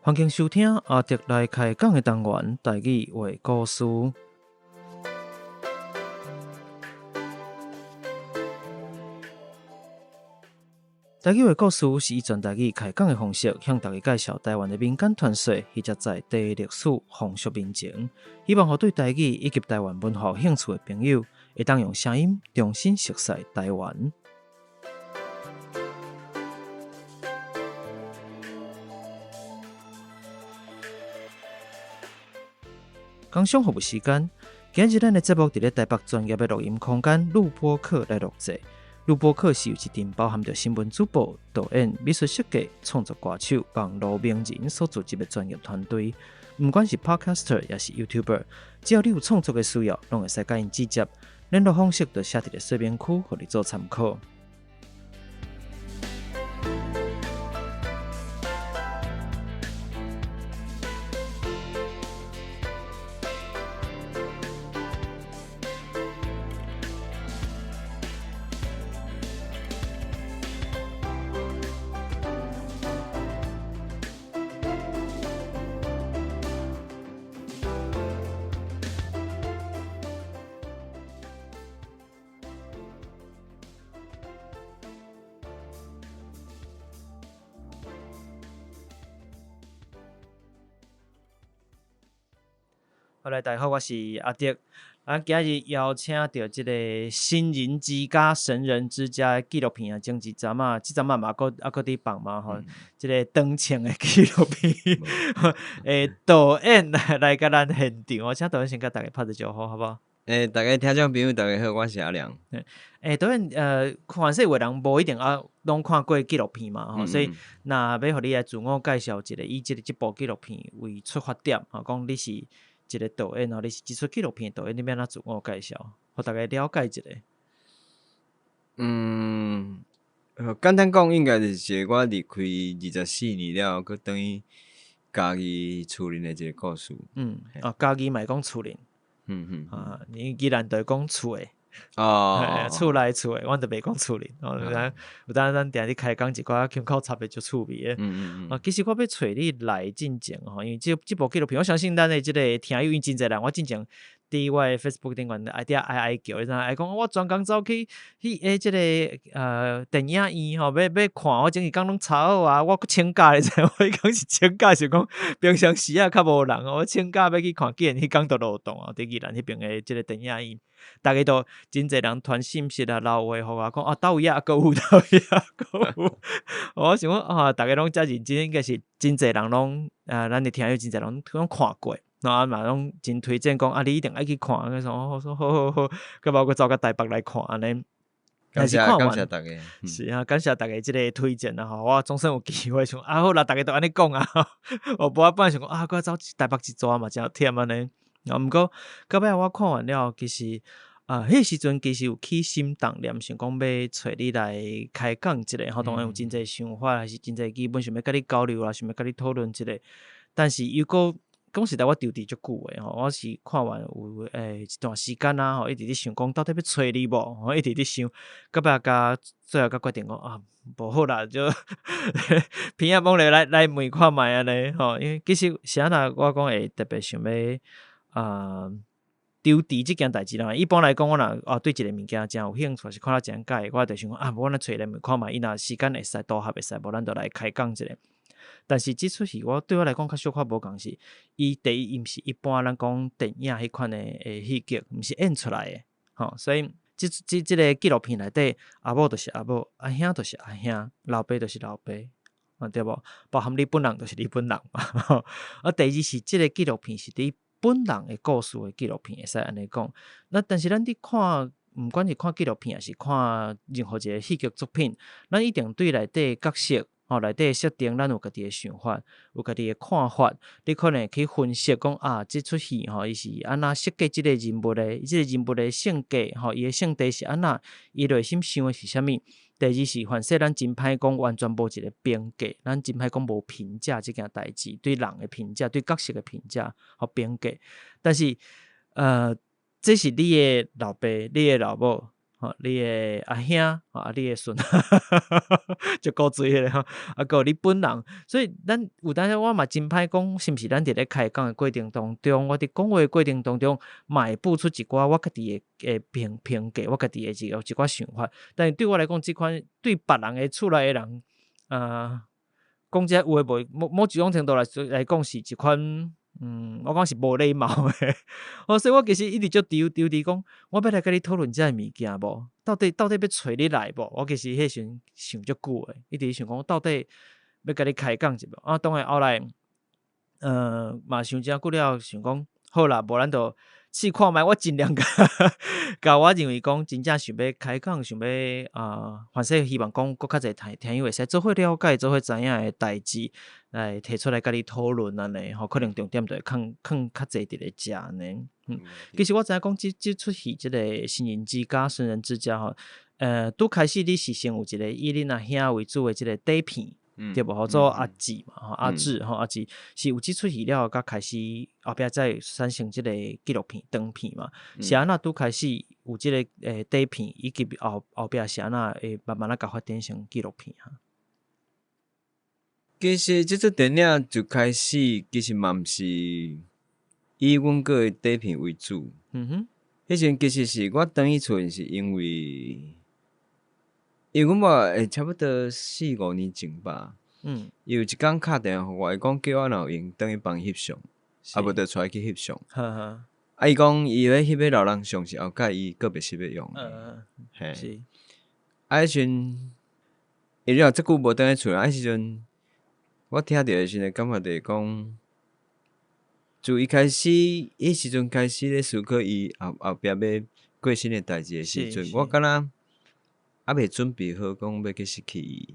欢迎收听阿迪来开讲的单元台语话故事。台语话故事是以全台语开讲的方式，向大家介绍台湾的民间传说，以及在地历史、风俗民情，希望让对台语以及台湾文化有兴趣的朋友，会当用声音重新熟悉台湾。工商服务时间，今日咱的节目伫咧台北专业的录音空间录播课来录制。录播课是由一阵包含着新闻主播、导演、美术设计、创作歌手、网络名人所组织的专业团队。不管是 Podcaster 也是 YouTuber， 只要你有创作的需要，拢会使甲因直接。联络方式就写伫咧说明区，互你做参考。好来，大家好，我是阿迪。咱今日邀请到这个新人之家、神人之家的纪录片啊，前一站啊，这站嘛搁伫放嘛吼，这个长青的纪录片，导演来甲咱现场，我请导演先甲大家拍个招呼，好不好？大家听众朋友，大家好，我是阿良。导演，看说话人无一定拢看过纪录片嘛，吼、所以那要互你来自我介绍一下，以这部纪录片为出发点，吼，讲你是一个导演，你是这出纪录片导演，你要哪自我介绍，互大家了解一下。简单讲，应该就是我离开24年了，佮等于家己厝人的一个故事。家己嘛讲厝人。你既然就讲厝诶，厝内厝诶，阮就袂讲厝人。有当咱定日开讲一寡腔口插诶足趣味诶。其实我要找你来进前吼，因为这部纪录片，我相信咱诶即个听友因真侪人，我进前伫我诶 Facebook 顶悬爱叫，你知影？爱讲我专工走去即个电影院吼，要看，我前一工拢查好啊，我请假你知？我迄工是请假，是讲平常时啊较无人，我请假要去看，既然迄工都劳动啊，伫宜兰迄边诶即个电影院，大家都真侪人传信息啊、留话互我讲倒位啊，搁有。我想讲大家拢遮认真，应该是真侪人拢咱的听友真侪人拢看过。然后嘛，拢真推荐讲你一定爱去看。我说好，佮包括走到台北来看安尼。感谢大家。是啊，感谢大家即个推荐啊！吼，我总算有机会想好啦，大家都安尼讲啊。我本来想讲佮走台北一抓嘛，真忝安尼。毋过到尾我看完了，其实迄时阵其实有起心动念，想讲要找你来开讲一下，吼，当然有真侪想法，还是真侪基本想要甲你交流啊，想要甲你讨论一下。但是又讲实在，我丢伫足久诶吼，我是看完有一段时间啊吼，一直伫想讲到底要找你无，吼，一直伫想，到尾甲最后甲决定讲无好啦，就偏仔往来问看觅安尼吼，因为其实啥啦，我讲会特别想要丢伫即件代志啦。一般来讲，我若对一个物件真有兴趣，是看到真解，我就想讲无咱找人问看觅，伊若时间会使，拄合会使，无咱就来开讲一下。但是即出戏对我来讲较小可无共是，伊第一毋是一般咱讲电影迄款诶戏剧，毋是演出来诶，吼，所以即个纪录片内底，阿某就是阿某，阿兄就是阿兄，老爸就是老爸，对无？包含你本人就是你本人嘛。第二是即个纪录片是你本人诶故事诶纪录片，会使安尼讲。那但是咱伫看，毋管是看纪录片，还是看任何一个戏剧作品，咱一定对内底角色。内底设定，咱有家己诶想法，有家己诶看法，你可能去分析讲即出戏吼，伊是安那设计即个人物诶，即个人物诶性格吼，伊诶性地是安那，伊内心想诶是啥物？第二是凡说咱真歹讲，完全无一个评价，咱真歹讲无评价即件代志，对人诶评价，对角色诶评价和评价。但是这是你诶老爸，你诶老母。你的阿兄你的孙就古锥迄个吼，还有你本人，所以咱有当时我嘛真歹讲，是毋是咱伫咧开讲的过程当中，我伫讲话的过程当中，嘛会付出一寡我家己的评价，我家己的一寡想法。但是对我来讲，即款对别人的厝内的人，讲这有诶无某一种程度来讲是一款。我讲是无礼貌诶，所以我其实一直就丢伫讲，我要来甲你讨论这物件无？到底要找你来无？我其实迄时想足久诶，一直想讲到底要甲你开讲一无？当然后来，嘛想真久了，想讲好啦，无咱就试看觅，我尽量甲我认为讲真正想要开讲，想要反正希望讲佫较侪听友会使做伙了解，做伙知影诶代志。来提出来甲你讨论安尼，可能重点就会放较侪伫咧遮安尼。其实我知影讲即出戏即个新人之家、孙人之家拄开始你是先有一个以恁阿兄为主的即个底片，对无？做阿姊嘛，阿姊阿姊是有即出戏了，甲开始后壁再产生即个纪录片、长片嘛。是安那拄开始有即个底片，以及后壁是安那会慢慢甲发展成纪录片哈。其实即出电影就开始，其实嘛毋是以阮个底片为主。迄阵其实是我转去厝是因为阮爸差不多4-5年前吧。伊有一工敲电话互我，伊讲叫我若有闲转去帮伊翕相，无就出来去翕相。伊讲伊要翕老人相是后盖伊个别是要用。是。迄阵伊了遮久无转去厝，时阵。我听到的时阵，感觉就是讲，自一开始，迄时阵开始咧思考伊后壁要过身的代志的时阵，我敢若还未准备好讲要去失去伊。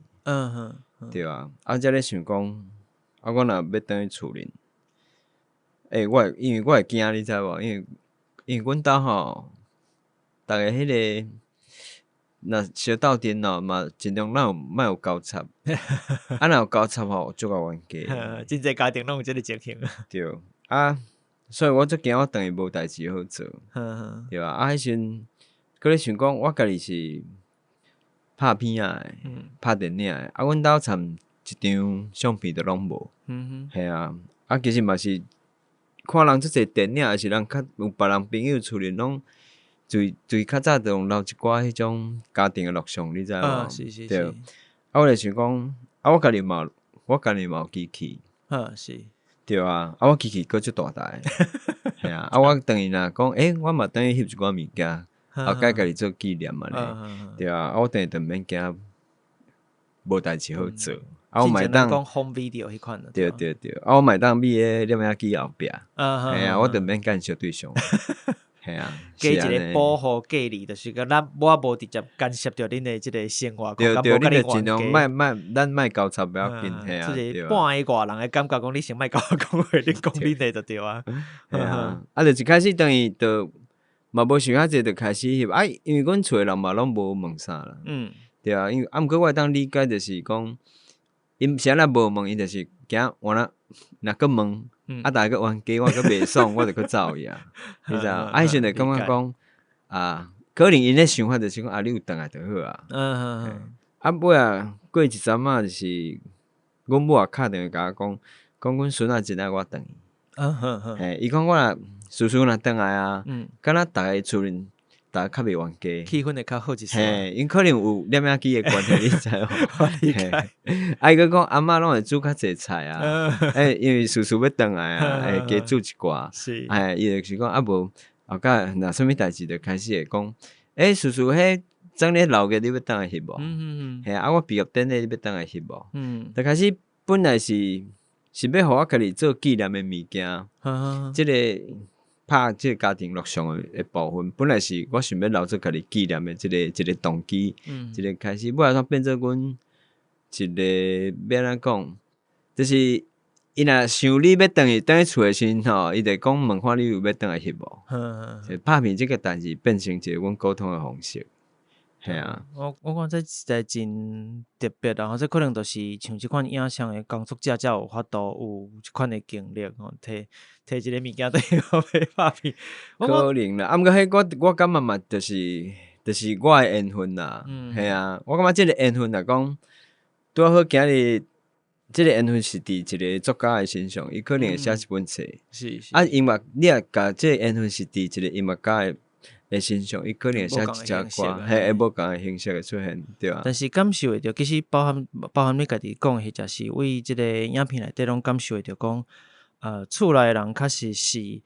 对啊，才咧想讲，我若要转去厝里，因为我会惊，你知无？因为阮兜吼，逐个迄个。若小斗阵咯，嘛尽量莫有交叉，若有交叉吼，足够冤家。真侪家庭拢有即个情形。对所以我足惊我等于无代志好做，对吧？迄阵搁咧想讲，我家己是拍片仔的，拍电影的，阮兜参一张相片都拢无，系其实嘛是看人即个电影，还是人较有别人朋友厝里拢。最较早就用留一寡迄种家庭的录像，你知无？是。对。我就想讲，我家己嘛有机器。是。对我机器佫足大台。系我等于若讲，我嘛等于翕一寡物件，后盖家己做纪念嘛咧。对我等于就免惊无代志好做。我买当讲 home video 迄款。对。我买当咪个摄影机后壁。我就免干小对象。加一个保护隔离，就是讲我无直接干涉到恁的即个生活，对，你就尽量咱莫交叉不要紧，即个半个外人的感觉，讲你先莫甲我讲话，你讲恁的就对啊。就一开始等于就嘛无想遐济，就开始翕因为阮厝的人嘛拢无问啥啦。对因为毋过我当理解就是讲，因啥若无问，因就是惊我若佫问。逐个冤家，我佫袂爽，我就佫走去你知影？迄阵就感觉讲可能因咧想法就是讲你有转来就好尾过一阵就是阮母也敲电话甲我讲阮孙仔真爱我转去。伊讲我若叔叔若转来敢若逐个厝里逐个较袂冤家，气氛会较好一些。因可能有摄影机的关系，你知无？我理解。伊佫讲阿嬷拢会煮较济菜因为叔叔要转来加煮一寡。是。伊就是讲无后盖若啥物代志，就开始会讲，叔叔迄整咧老个你要转来翕无？我毕业典礼你要转来翕无？就开始本来是要互我家己做纪念的物件，即个。拍即个家庭录像的部分，本来是我想要留做家己纪念的一个动机，一个开始，尾仔变做阮一个要安怎讲，就是伊若想你要转去厝的时吼，伊就讲问看你有要转来翕无？拍片即个代志变成一个阮沟通的方式。我看这实在真特别这可能就是像即款影像的工作者才有法度有即款的经历摕一个物件对我拍片。可能啦，毋过迄我感觉嘛，就是就是我的缘分啦，系啊，我感觉即个缘分来讲，拄好今日。即个缘分是伫一个作家的身上，伊可能会写一本册。是音乐你也甲即个缘分是伫一个音乐家的身上，伊可能会写一只歌，会无共的形式会出现，对啊。但是感受会着，其实包含你家己讲迄只是为即个影片内底拢感受会着讲，厝内人确实是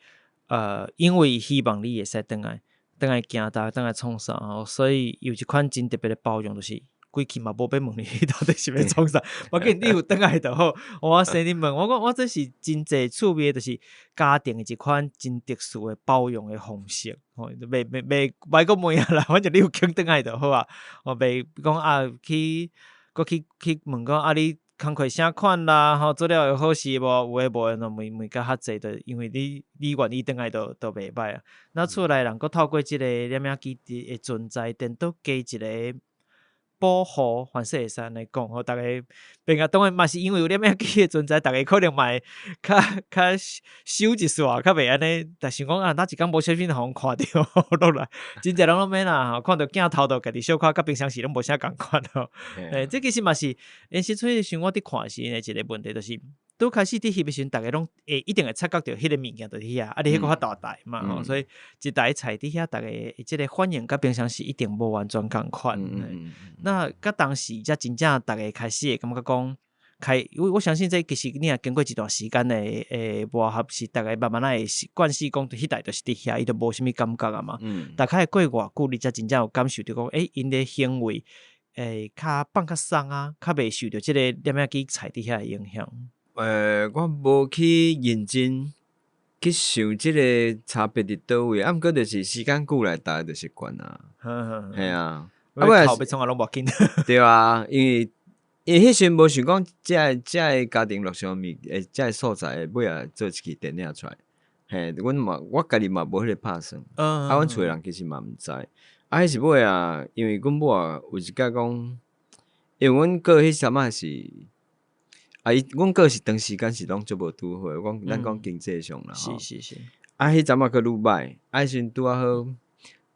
因为希望你会使倒来行搭，倒来创啥吼，所以有一款真特别的包容，就是规气嘛无要问你到底是要创啥，我紧你有倒来就好。我先你问，我讲我这是真济趣味，就是家庭的一款真特殊的包容的方式。吼，袂讲问啊啦，反正你有肯倒来就好啊。袂讲去问讲你工课啥款啦，吼做了有好势无？有诶无诶，问甲较济，就因为你愿意倒来都袂歹啊。那厝内人佫透过即个念影机的存在，电倒加一个保护，反正会使安尼讲吼，逐个并当然嘛是因为有念影机的存在，逐个可能嘛会较收一煞，较袂安尼。但想讲哪一工无小心互人看着落来，真侪人拢免啦，看到镜头就家己小可，甲平常时拢无啥共款吼。这其实嘛是因时阵像我伫看时的一个问题，就是拄开始伫翕的时阵，逐个拢一定会察觉着迄个物件伫遐，你迄个较大台嘛吼，所以一台菜伫遐，逐个即个反应甲平常时一定无完全共款。那甲当时才真正逐个开始会感觉讲。我相信这其实你也经过一段时间的磨合，是大概慢慢会惯势讲，迄代就是伫遐，伊就无啥物感觉啊嘛。大概过偌久，你才真正有感受到讲，因的行为较放较松啊，较袂受到即个念影机菜伫遐的影响。我无去认真去想即个差别伫倒位，毋过就是时间久来，大概就习惯啦。系啊，头要创啊拢无紧。对啊，因为迄时无想讲，即个家庭录像即个素材尾啊做一支电影出来，嘿，我家己嘛无迄个拍算，阮厝人其实嘛毋知，迄时尾啊，因为阮某啊有一届讲，因为阮哥迄阵仔是，阮哥是长时间是拢做无拄好，咱讲经济上啦，是，迄阵仔佫愈歹，迄时拄啊好，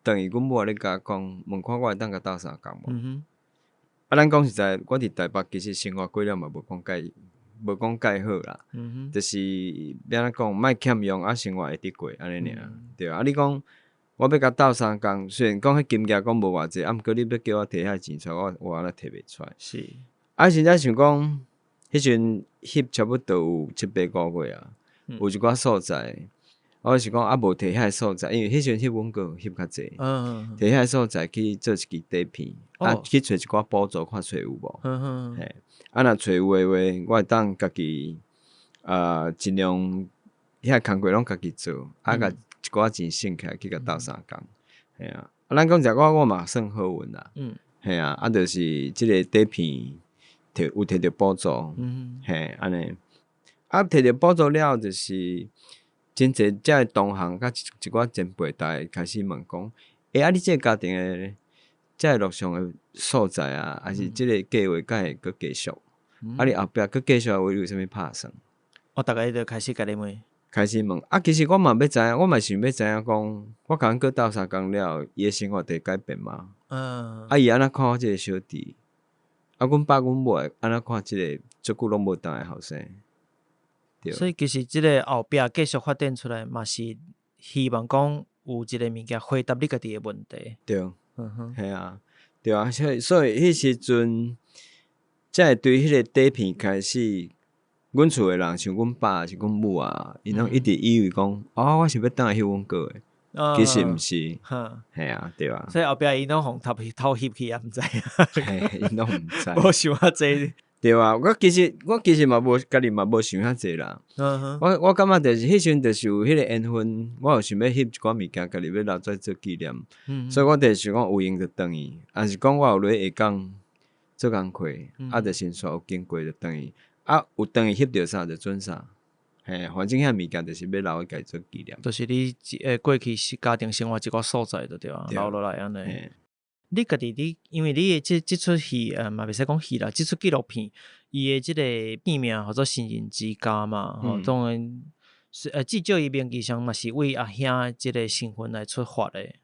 等于阮某咧甲讲，问看我会当甲斗相共无？咱讲实在，我伫台北其实生活过了嘛，无讲介好啦。就是要安怎讲，莫欠用生活会得过安尼尔，对啊。你讲我要甲斗相共，虽然讲迄金额讲无偌济，毋过你要叫我摕遐钱出来，我安尼摕袂出来。是。现在想讲，迄阵翕差不多有7、8个月啊，有一寡所在。我是讲无摕遐素材，因为迄阵翕阮个翕较济，摕遐素材去做一支底片，去找一寡补助，看找有无。嘿，若找有诶话，我会当家己尽量遐工课拢家己做，甲一寡钱省起来去甲斗相共。嘿啊，咱讲实我嘛算好运啦。嘿啊，就是即个底片有摕着补助。嘿，安尼摕着补助了，就是真侪遮个同行甲一寡前辈，逐个开始问讲：你即个家庭诶，遮个录像诶素材啊，还是即个计划，敢会佫继续？你后壁佫继续话，你有啥物拍算？大概就开始甲你问。开始问其实我嘛要知影，我嘛想要知影讲，我甲阮佫斗相共了，伊诶生活会改变吗？伊安怎看我即个小弟？阮爸阮母安怎看即个足久拢无当诶后生？所以其实即个后壁继续发展出来，嘛是希望讲有一个物件回答你家己诶问题。对，系啊，对啊，所以迄时阵，才会对迄个底片开始，阮厝诶人像阮爸是阮母啊，因拢一直以为讲，我是要当来翕阮哥诶，其实毋是，系啊，对啊。所以后壁因拢互偷翕去也毋知，因拢毋知，无想遐济。对啊，我其实嘛无家己嘛无想遐济啦。我感觉就是迄时阵就是有迄个缘分，我有想要翕一寡物件，家己要留在做纪念。所以我就是想讲有闲就转去，还是讲我有咧下工做工课，就先煞有经过就转去。有转去翕着啥就准啥。嘿，反正遐物件就是要留喺家做纪念。就是你过去是家庭生活一个所在就对啊，留落来安尼。你家己因为你即出戏嘛袂使讲戏啦，即出纪录片，伊诶即个片名叫做《新人之家》嘛，当然是至少伊名义上嘛是为阿兄即个身份来出发诶。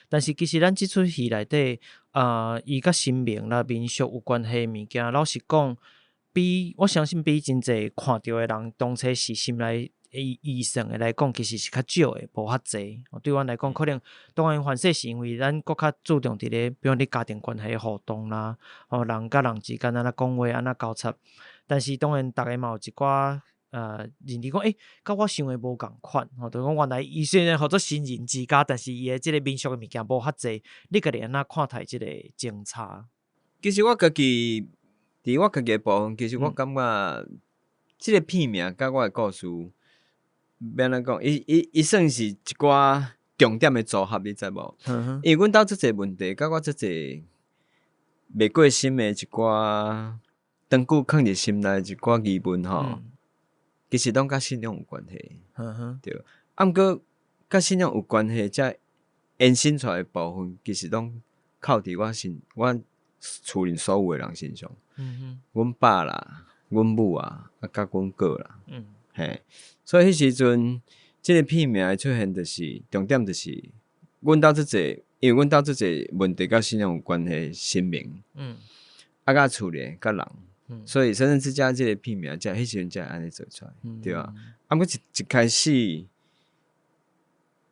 但是其实咱即出戏内底，伊甲神明啦、民俗有关系物件，老实讲，我相信比真侪看到的人，当初是心内医生的来讲，其实是较少的，无遐济。对阮来讲，可能当然反说是因为咱搁较注重伫咧，比如你家庭关系的互动啦，人甲人之间安怎讲话、安怎交叉。但是当然，逐个嘛有一寡认知讲，甲我想的无共款。就讲原来伊虽然合作新人之家，但是伊的即个民俗的物件无遐济，你家己安怎看待即个争差？其实我家己伫我家己的部分，其实我感觉即个片名甲我的故事。要安怎讲？伊算是一寡重点的组合，你知无？因为阮兜即个问题，甲我即个袂过心的一寡，长久藏伫心内一寡疑问吼，其实拢甲信仰有关系。对，毋过甲信仰有关系，才延伸出来的部分，其实拢靠伫我厝里所有的人身上。阮爸啦，阮母啊，甲阮哥啦。嘿。所以迄时阵，即个片名的出现，就是重点，就是阮兜即个，因为阮兜即个问题甲信仰有关系，神明，甲厝里甲人，所以生生之家即个片名，才迄时阵才安尼做出来，对啊。过一开始，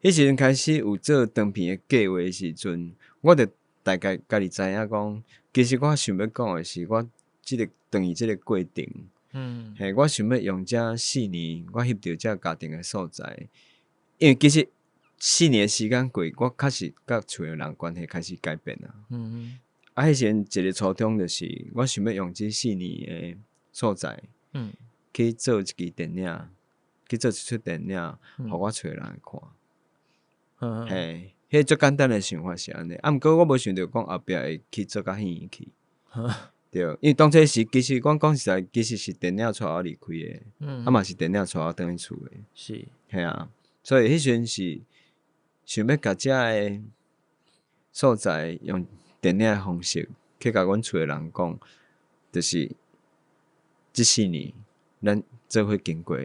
迄时阵开始有做长片的计划的时阵，我着大概家己知影讲，其实我想要讲的是，我即个等于即个过程。我想要用这4年，我翕到这家庭的所在，因为其实4年的时间过，我确实甲厝的人关系开始改变啦。迄时一个初衷就是，我想要用这4年的所在，去做一支电影，去做一出电影，互我厝的人看。嘿，迄最简单的想法是安尼，毋过我无想到讲后壁会去做甲远去。对，因为当初是其实阮讲实在，其实是电影带我离开的，嘛是电影带我倒去厝的。是，系啊，所以迄时阵是想要甲遮个所在用电影的方式去甲阮厝的人讲，就是这4年咱做伙经过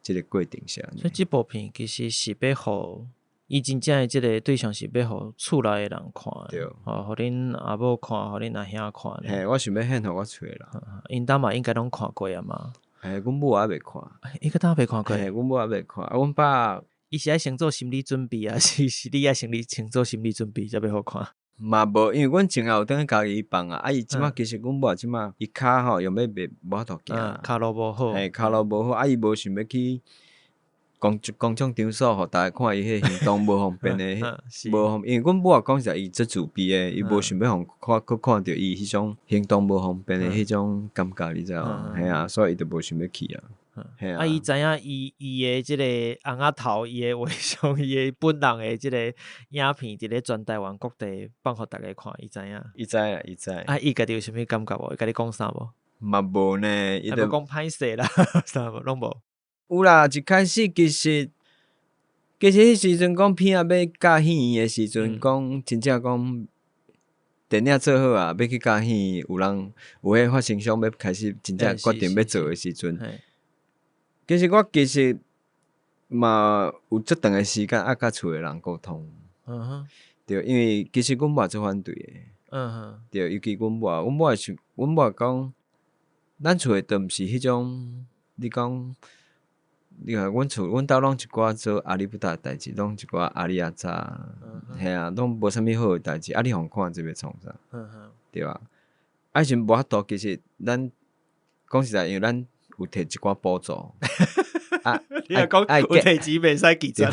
即个过程是安尼。所以即部片其实是要互伊真正的即个对象是要互厝内的人看的，对，互恁阿母看，互恁阿兄看。嘿，我想要献互我厝的人。因兜嘛应该拢看过啊嘛。阮母也未看。伊个当未看过。嘿，阮母也未看。阮爸伊是爱先做心理准备啊，是你爱先做心理准备才要好看。嘛无，因为阮前后有等于家己放啊，伊即马其实阮母即马伊骹吼用要袂无法度行，骹路无好，嘿，骹路无好，伊无想要去公众场所，互大家看伊迄行动无方便的，无方，因为阮母也讲实在，伊足自闭的，伊无想要互看到伊迄种行动无方便的迄种感觉，你知无？嘿啊，所以伊就无想要去啊。伊知影伊的即个红仔头，伊的画像，伊的本人的即个影片，伫咧全台湾各地放互大家看，伊知影。伊知啊，伊知。伊家己有啥物感觉无？伊家己讲啥无？嘛无呢，伊就讲歹势啦，啥无拢无。有啦，一开始其实迄时阵讲片啊要教戏的时阵，讲真正讲电影做好啊，要去教戏，有人有迄发生想要开始真正决定要做的时阵。其实我其实嘛有足长的时间甲厝的人沟通，对，因为其实阮母最反对的，对，尤其阮母会讲，咱厝的都毋是迄种，你讲，你看阮兜拢一寡做阿里不达的代志，拢一寡阿里阿杂，嘿啊，拢无啥物好的代志，你互看这要创啥，对吧？时阵无法度，其实咱讲实在，因为咱。有摕一寡补助，你若讲有摕钱袂使记账。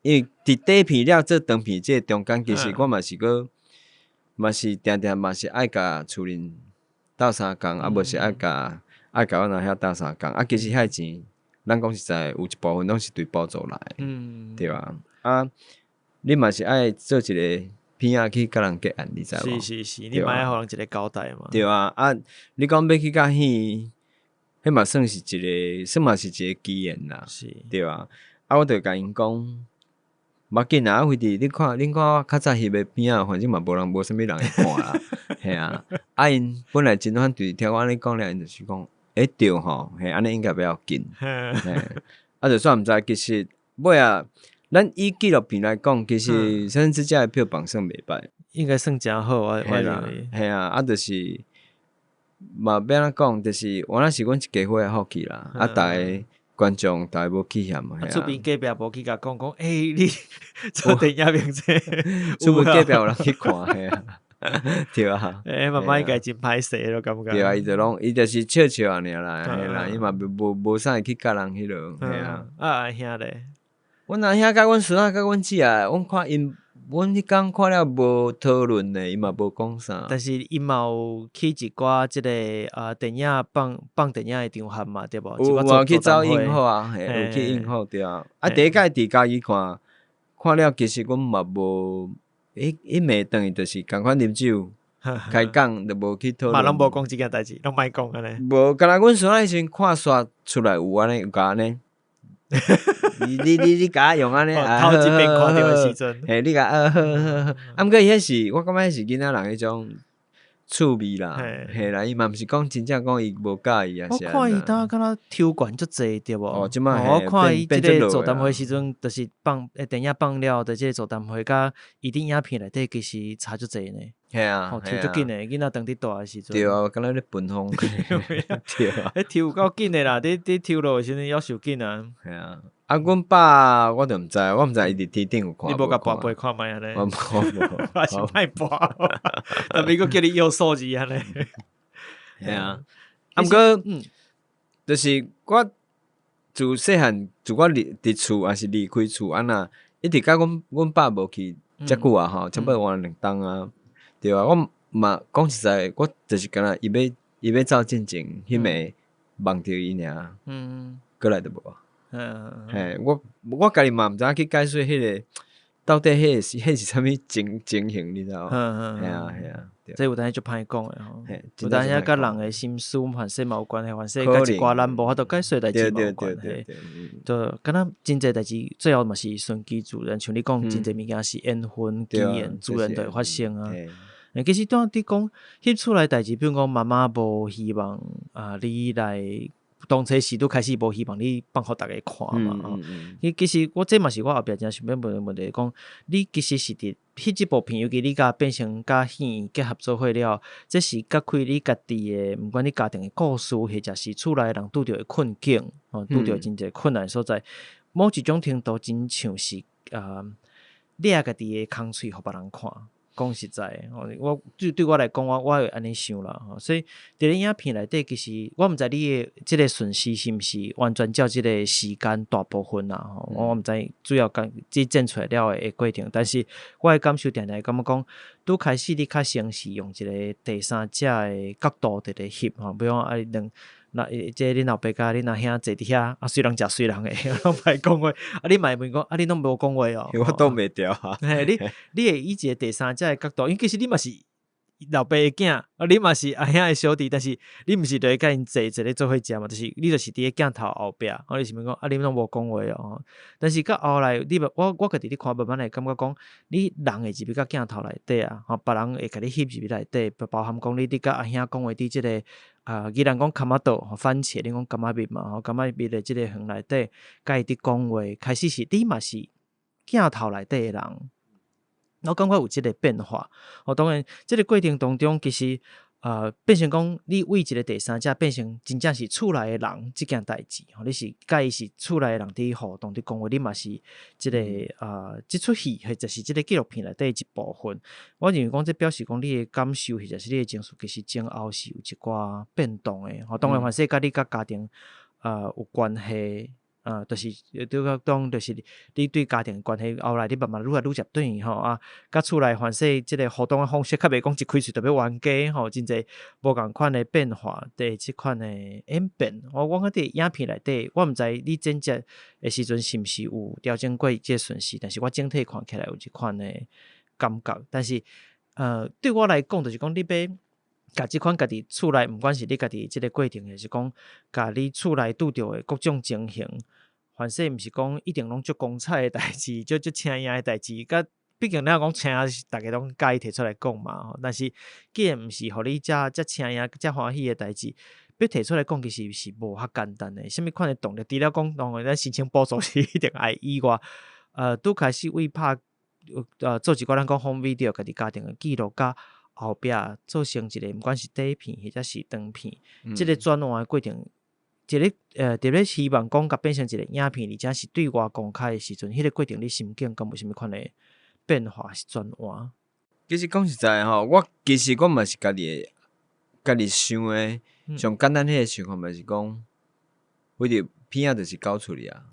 因为伫底片了做长片这中间，其实我嘛是定定嘛是爱甲厝人斗相共，无是爱甲阮阿兄斗相共。其实遐钱，咱讲实在有一部分拢是对补助来，对吧？你嘛是爱做一个片仔去甲人结案，你知无？是，你嘛爱互人一个交代嘛。对啊，你讲要去甲戏。迄嘛算是一个机缘啦，对啊。我着甲因讲，无紧啊，非得恁看我较早翕的片啊，反正嘛无啥物人会看啦，嘿啊。因本来真反对，听我安尼讲了，因就是讲，对吼，嘿，安尼应该不要紧，就算毋知，其实尾啊，咱以纪录片来讲，其实甚至遮的票房算袂歹，应该算真好，我嘿啦认为。嘿啊，就是嘛要安怎讲，就是原来是阮一家伙的福气啦，啊，逐个观众逐个无去嫌嘛，嘿厝啊，边隔壁无去甲讲，你做电影名字，厝边隔壁有有人去看，嘿啊，对啊，慢慢伊家真歹势咯，感觉。对啊，伊就是笑笑啊，尔啦，嘿啦，伊嘛无啥会去甲人迄落，嘿啊。阿兄咧，阮阿兄甲阮孙仔甲阮姊啊，阮看因，阮迄工看了无讨论呢，伊嘛无讲啥。但是伊嘛有去一寡即个电影放电影的场合嘛，对无？有去走映后啊，嘿，有去映后对啊。啊，第一届伫家己看，看了其实阮嘛无，迄暝等于就是共款啉酒，开讲就无去讨论。嘛拢无讲即件代志，拢莫讲安尼。无，敢若阮孙仔迄时看煞出来有安尼，有甲安尼。你甲我用安尼，头一遍看到的时阵，嘿，你甲毋过伊迄是，我感觉迄是囡仔人迄种趣味啦，嘿啦，伊嘛毋是讲真正讲伊无介意啊。我看伊当敢若抽管足济对无？哦，即摆我看伊即个座谈会会时阵，就是电影放了，就即个座谈会甲伊顶影片内底其实差足济呢。嘿啊，抽足紧诶，囡仔当伫大诶时阵。对啊，敢若咧分风。对啊，迄抽有够紧诶啦，你抽落诶时阵要受紧啊。系啊，啊，阮爸我就毋知，我毋知伊伫天顶有看。你无甲跋杯看卖安尼？我无，我是歹跋，但美国叫你摇数字安尼。系啊，啊，毋过就是我自细汉，自我伫厝还是离开厝，安那一直甲阮爸无去遮久啊吼，差不多换2冬啊。对啊，我嘛讲实在，我就是敢若伊要走进前，迄暝望着伊尔，过来都无。嘿，我家己嘛毋知影去解释迄个到底迄是啥物情形，你知道？系啊，这有当时就歹讲诶吼，有当时甲人诶心思凡说嘛有关系，凡说甲一寡咱无法度解释代志嘛有关系。就敢若真侪代志，最后嘛是顺其自然，像你讲真侪物件是缘分机缘，自然就会发生啊。其实当你讲翕出来代志，比如讲妈妈无希望你来当初时都开始无希望你放互逐个看嘛。其实我这嘛是我后壁真想要问问题，讲你其实是伫翕即部片，尤其你甲变成甲戏结合做伙了，这是揭开你家己诶，毋管你家庭诶故事，或者是厝内人拄着诶困境，拄着真侪困难所在，某一种程度真像是掠家己诶空喙互别人看。讲实在，我对我来讲，我会安尼想啦。所以伫咧影片内底，其实我毋知你诶即个顺序是毋是完全照即个时间大部分啦。我毋知主要即剪出来了诶过程，但是我诶感受定定感觉讲，拄开始你较像是用一个第三者诶角度伫咧翕吼，比如讲那即恁老爸甲恁阿兄坐伫遐，虽然食虽然诶，拢歹讲话。你莫问讲，你拢无讲话哦。我挡袂牢啊。你会以一个第三者诶角度，因为其实你嘛是老爸诶囝，你嘛是阿兄诶小弟，但是你毋是伫甲因坐咧做伙食嘛，就是你就是伫咧镜头后壁，你是问讲你拢无讲话哦。但是到后来，我家己咧看慢慢会感觉讲，你人会入去到镜头内底啊，别人会甲你翕入去内底，包含讲你甲阿兄讲话伫即个既然讲卡马豆番茄，你讲柑仔蜜嘛，柑仔蜜的即个园内底，甲伊伫讲话，开始是你嘛是镜头内底诶人。我感觉有即个变化，当然，即个过程当中，其实变成讲你为一个第三者变成真正是厝内诶人即件代志，你是甲伊是厝内诶人伫互动伫讲话，你嘛是即个即出戏或者是即个纪录片内底一部分。我认为讲，这表示讲你诶感受或者是你诶情绪，其实前后是有一寡变动诶。当然，凡是甲你甲家庭有关系。就是当就是你对家庭关系后来你慢慢愈来愈接近吼甲厝内凡是即个互动诶方式，较袂讲一开始特别冤家吼，真侪无共款诶变化，对即款诶演变。我讲伫影片内底，我毋知你剪辑诶时阵是毋是有调整过即个顺序，但是我整体看起来有一款诶感觉。但是对我来讲，就是讲你要。甲即款家己厝内，毋管是你家己即个过程，还是讲甲你厝内拄着诶各种情形，凡说毋是讲一定拢足光彩诶代志，足请影诶代志，甲毕竟咱讲请是逐个拢介意摕出来讲嘛。但是既然毋是互你遮请影、遮欢喜诶代志，要摕出来讲，其实是无较简单诶。啥物款诶动力？除了讲当然咱心情补助是一定爱以外，拄开始为拍做一寡咱讲 home video， 家己家庭的记录，甲后壁做成一个，毋管是底片或者是长片，即个转换的过程，一个特别希望讲甲变成一个影片，而且是对外公开的时阵，迄个过程你心境敢有啥物款的变化是转换？其实讲实在吼，其实我嘛是家己想的，上简单迄个想法嘛是讲，为着片仔就是交出去啊。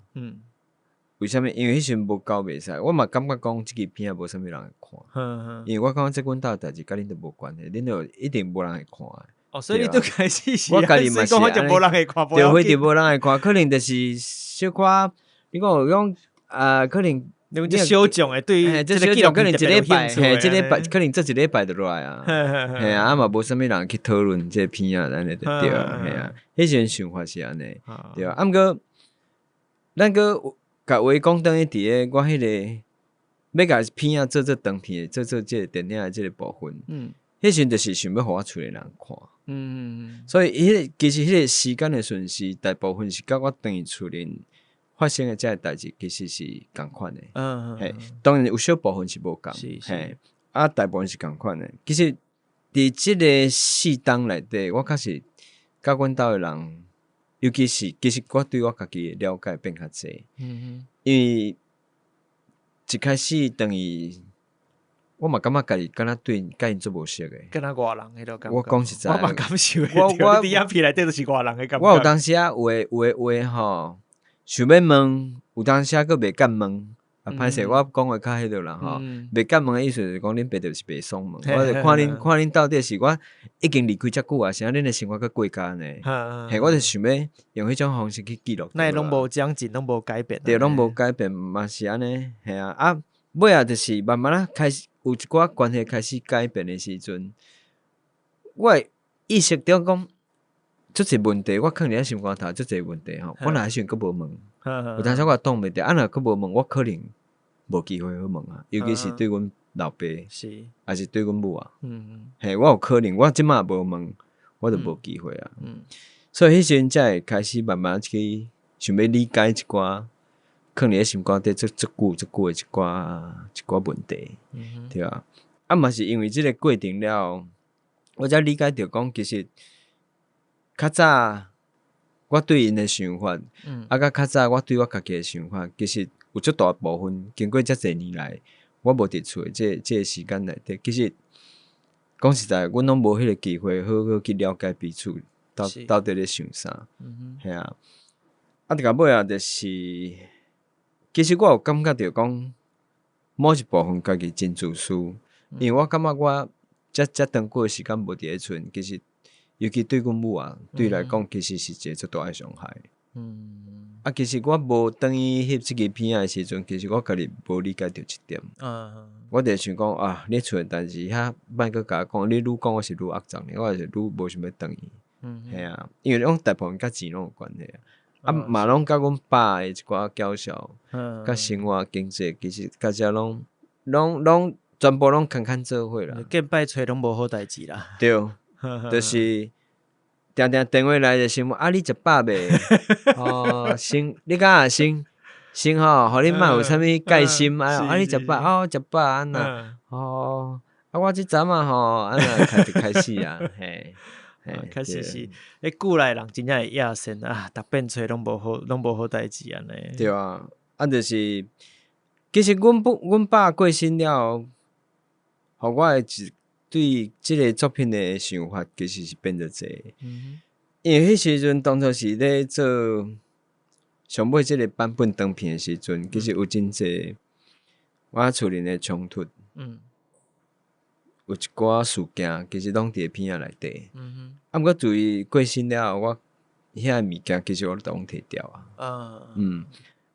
为什么？因为迄时无交袂使，我嘛感觉讲即个片仔无啥物人会看。因为我感觉即阮兜代志甲恁都无关系，恁就一定无人会看的。哦，所以你拄开始是我家己嘛是安尼，就无人会看，对，非得无人会看，可能就是小可，你讲有讲可能。你这小众诶，对于这小众可能一礼拜，这礼拜可能做一礼拜就落来啊，系啊，嘛无啥物人去讨论这片啊，安尼就对啊，系啊，迄时阵想法是安尼，对啊，毋过咱个甲话讲等于伫咧我迄个要甲片啊做长片，做这电影诶这个部分，迄时阵就是想要互我厝诶人看，所以其实迄个时间诶顺序，大部分是甲我等于厝人。发生的这个代志其实是共款的，嘿，当然有小部分是无共，嘿，大部分是共款的。其实伫即个世当内底，我确实甲阮兜的人，尤其是其实我对我家己的了解变较济，因为一开始等于我嘛感觉家己敢若对甲因做无熟的，敢若外人迄种感觉。我讲实在，我嘛感受的，我伫影片内底都是外人的感觉。我有当时有话吼。想要问，有当时佫袂敢问，歹势我讲话较迄落啦吼，袂敢问的意思就是讲恁爸就是袂爽问，我就看恁到底是我已經離開遮久啊，是啊，恁的生活佫過甲呢？嘿，我就想要用迄種方式去記錄。那攏無將盡，攏無改變。對，攏無改變，嘛是安尼，係啊，尾啊就是慢慢開始有一寡關係開始改變的時陣，我意識到講。即個問題，我可能喺心肝頭，即個問題吼，我若迄時佫無問，有當時我擋袂着，若佫無問，我可能無機會去問啊。尤其是對阮老爸，還是對阮母啊，嘿，我有可能，我即馬無問，我就無機會啊。所以迄時陣才會開始慢慢去想要理解一寡，可能喺心肝底足久的一寡問題，對啊。嘛是因為即個過程了，我才理解着講，其實。較早我對因的想法，較早我對我家己的想法，其實有足大部分經過遮濟年來，我無佇厝的這個時間內底，其實講實在，阮攏無迄個機會好好去了解彼此到底咧想啥，係啊。到尾啊，就是其實我有感覺着講，某一部分家己真自私，因為我感覺我遮長過的時間無佇咧厝，其實。尤其對阮母啊，對來講其實是一個足大的傷害。其實我無等於翕即個片仔的時陣，其實我家己無理解着一點。我就想講啊，你厝的代志遐，莫閣甲我講，你愈講我是愈惡狀呢，我是愈無想要等伊。係啊，因為攏大部分甲錢攏有關係啊。嘛攏甲阮爸的一寡教授，甲生活經濟，其實甲遮攏全部攏牽做伙啦。見拜揣攏無好代志啦。對。就是定電話來就先問啊，你食飽未？哦，先你敢先吼，互你莫有啥物戒心啊？你食飽？哦，食飽安那？哦，我即陣啊吼，安那開始啊，嘿，開始是，久來人真正會野線啊，逐遍揣攏無好代志安尼。對啊，就是其實阮爸過身了，互我的對即個作品的想法其實是變得濟，因為迄時陣當初是咧做上尾即個版本長片的時陣，其實有真濟我厝人的衝突，有一寡事件其實攏佇片仔內底，毋過自伊過身了，我遐物件其實我都攏摕掉啊，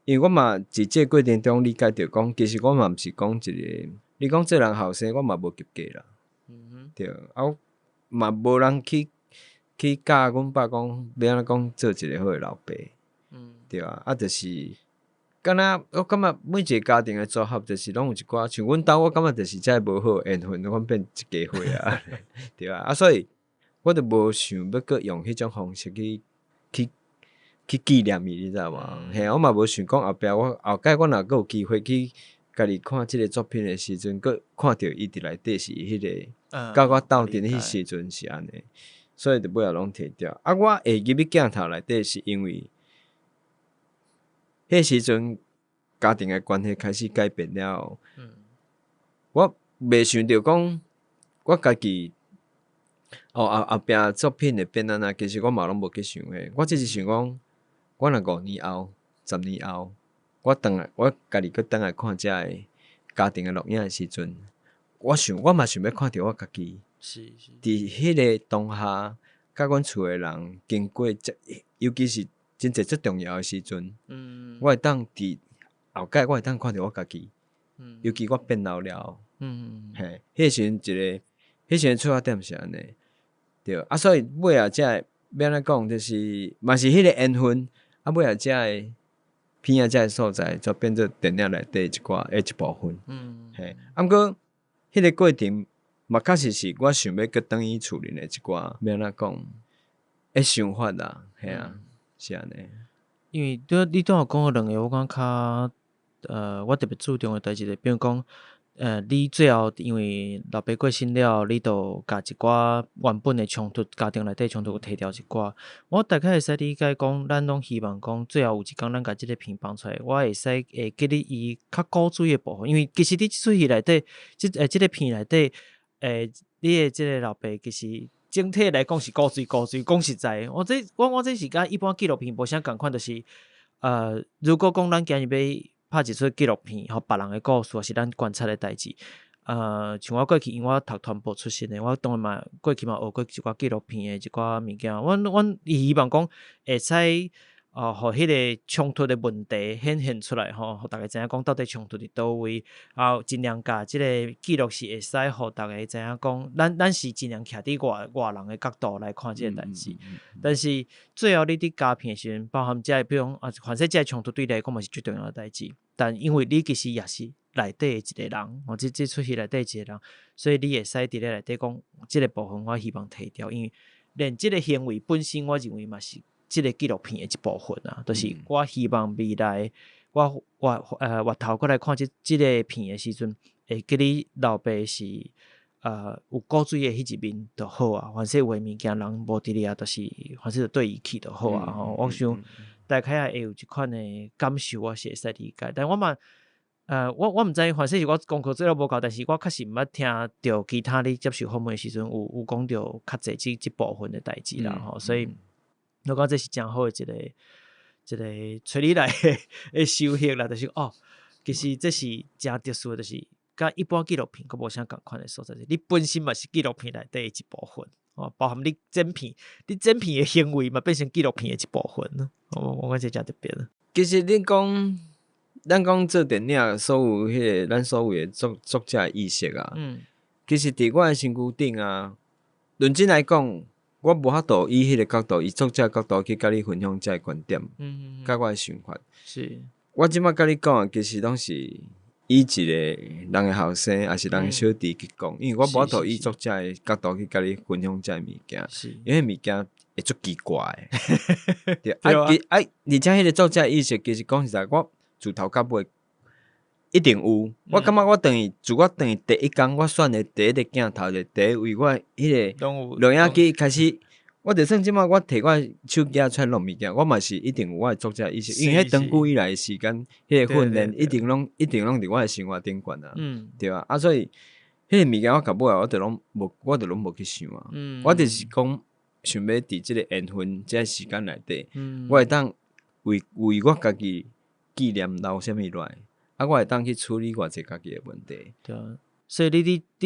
因為我嘛佇即個過程中理解着講，其實我嘛毋是講一個，你講做人後生，我嘛無及格啦。對，嘛無人去教阮爸講要安怎講做一個好的老爸，對啊，就是敢若我感覺每一個家庭的組合，就是攏有一寡像阮兜，我感覺就是真無好緣分，阮變一家伙啊，對啊，所以我就無想要閣用迄種方式去去纪念伊，你知道无？嘿，我嘛无想讲后壁我后摆我若阁有机会去家己看即个作品的时阵，阁看着伊伫内底是迄个，甲我斗阵迄时阵是安尼，所以就尾仔拢摕掉。啊，我会入去镜头内底是因为，迄时阵家庭的关系开始改变了后，我袂想着讲我家己。后壁作品会变安怎？其实我嘛拢无去想诶，我只是想讲，我若5年后、10年后，我家己佫倒来看遮个家庭诶录影诶时阵，我嘛想要看着我家己，伫迄个当下，甲阮厝诶人经过尤其是真侪最重要诶时阵，我会当伫后盖，我会当看着我家己，尤其我变老了，嘿，迄时阵迄时阵出发点是安尼。对，啊，所以尾仔才要安怎讲，就是嘛是迄个缘分，啊，尾仔才会片仔才会所在，就变做电影内底一寡一部分。嘿，啊，毋过迄个过程嘛，确实是我想要佮转去厝里的一寡要安怎讲诶想法啦，嘿啊，是安尼。因为你拄有讲过2个，我感觉我特别注重的代志，比如讲。你最后因为老爸过身了，你就甲一寡原本的冲突，家庭内底冲突摕掉一寡。我大概会使理解讲，咱拢希望讲，最后有一天咱甲即个片放出来，我会使给你伊较古锥的部分，因为其实你即出戏内底，即个片内底，你的即个老爸其实整体来讲是古锥，讲实在，我这是甲一般纪录片无啥共款，就是如果讲咱今日要拍一出纪录片，吼别人的故事，或是咱观察的代志。像我过去，因为我读传播出身的，我当然嘛过去嘛学过一寡纪录片的一寡物件。阮希望讲会使互迄个冲突的问题显现出来吼，互大家知影讲到底冲突伫倒位，尽量甲即个记录是会使互大家知影讲，咱是尽量徛伫外人的角度来看即个代志。但是最后你伫加片的时阵，包含即个比如讲反正即个冲突对你来讲嘛是最重要的代志。但因为你其实也是内底的一个人，即出戏内底一个人，所以你会使伫咧内底讲即个部分，我希望提掉，因为连即个行为本身，我认为嘛是即个纪录片的一部分啊。就是我希望未来我头过来看即个片的时阵，会记你老爸是有古锥的迄一面就好啊。凡是有诶物件人无伫咧啊，就是凡是对伊去就好啊。我想。大概也会有一款的感受，我是会使理解。但我嘛，我毋知，反正是我功课做了无够，但是我确实毋捌听到其他咧接受访问的时阵有讲到较侪即部分的代志啦吼。所以我感觉这是真好的一个找你来的收获啦，就是其实这是真特殊的，就是甲一般纪录片佫无啥共款的所在。你本身嘛是纪录片内底的一部分。包含你整片的行为嘛，变成纪录片的一部分。我感觉真特别。其实咱讲做电影，所有迄个咱所谓的作者的意识啊，其实伫我的身躯顶啊，认真来讲，我无法度以迄个角度，以作者角度去甲你分享这观点，甲我的想法。是，我即摆甲你讲，其实拢是以一个人的后生，还是人的小弟去讲，因为我无法度以作者的角度去甲你分享这物件，因为物件会足奇怪的。对，而且迄个作者意识，其实讲实在，我自头到尾一定有。我感觉我等于自我等于第一天我选的第一个镜头的第一位，我迄个录影机开始。我就算即摆我摕我手机出来录物件，我嘛是一定有我的作者意识，因为迄长久以来的时间，迄个训练一定拢伫我的生活顶悬啊，对啊。所以迄个物件我到尾我就拢无去想啊。我就是讲想要伫即个缘分即个时间内底，我会当为我家己纪念留啥物落来，我会当去处理我一家己的问题。对啊，所以你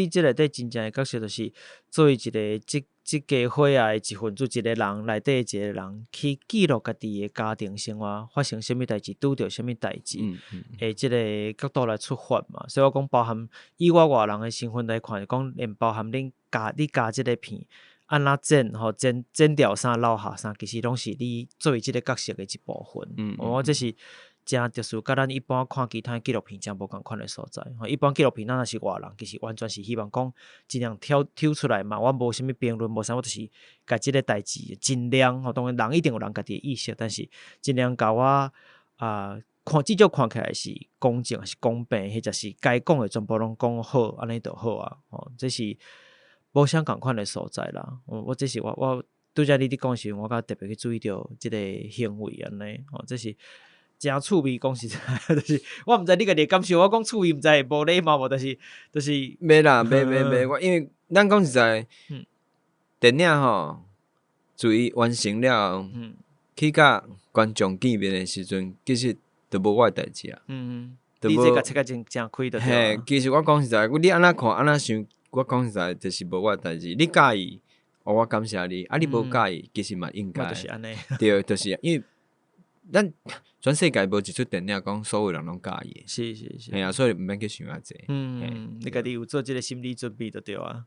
即内底真正的角色，就是作为一个即家伙啊的一份子，一个人内底一个人去记录家己的家庭生活发生什么代志，拄着什么代志，即个角度来出发嘛。所以我讲包含以我外人的身份来看，讲连包含你加即个片安怎剪掉啥留下啥，其实拢是你作为即个角色的一部分。我这是真特殊，甲咱一般看其他纪录片真无共款的所在。一般纪录片咱若是外人，其实完全是希望讲尽量挑出来嘛。我无啥物评论，无啥，我就是甲即个代志尽量。当然人一定有人家己的意识，但是尽量甲我看至少看起来是公正，是公平，或者是该讲的全部拢讲好，安尼就好啊。这是无啥共款的所在啦。我这是我拄则你伫讲时，我甲特别去注意到即个行为安尼。这是真趣味，讲实在，就是我毋知你家己感受，我讲趣味毋知会无礼貌无，但是袂啦，袂，我因为咱讲实在，电影吼，自伊完成了，去甲观众见面的时阵，其实都无我的代志啊。你这个切个真开就对。嘿，其实我讲实在，你安怎看安怎想，我讲实在就是无我的代志。你介意，我感谢你；你无介意，其实嘛应该。就是安尼。对，就是因为咱全世界无一出电影讲所有人拢介意。是。嘿啊，所以毋免去想遐济。你家己有做即个心理准备就对啊。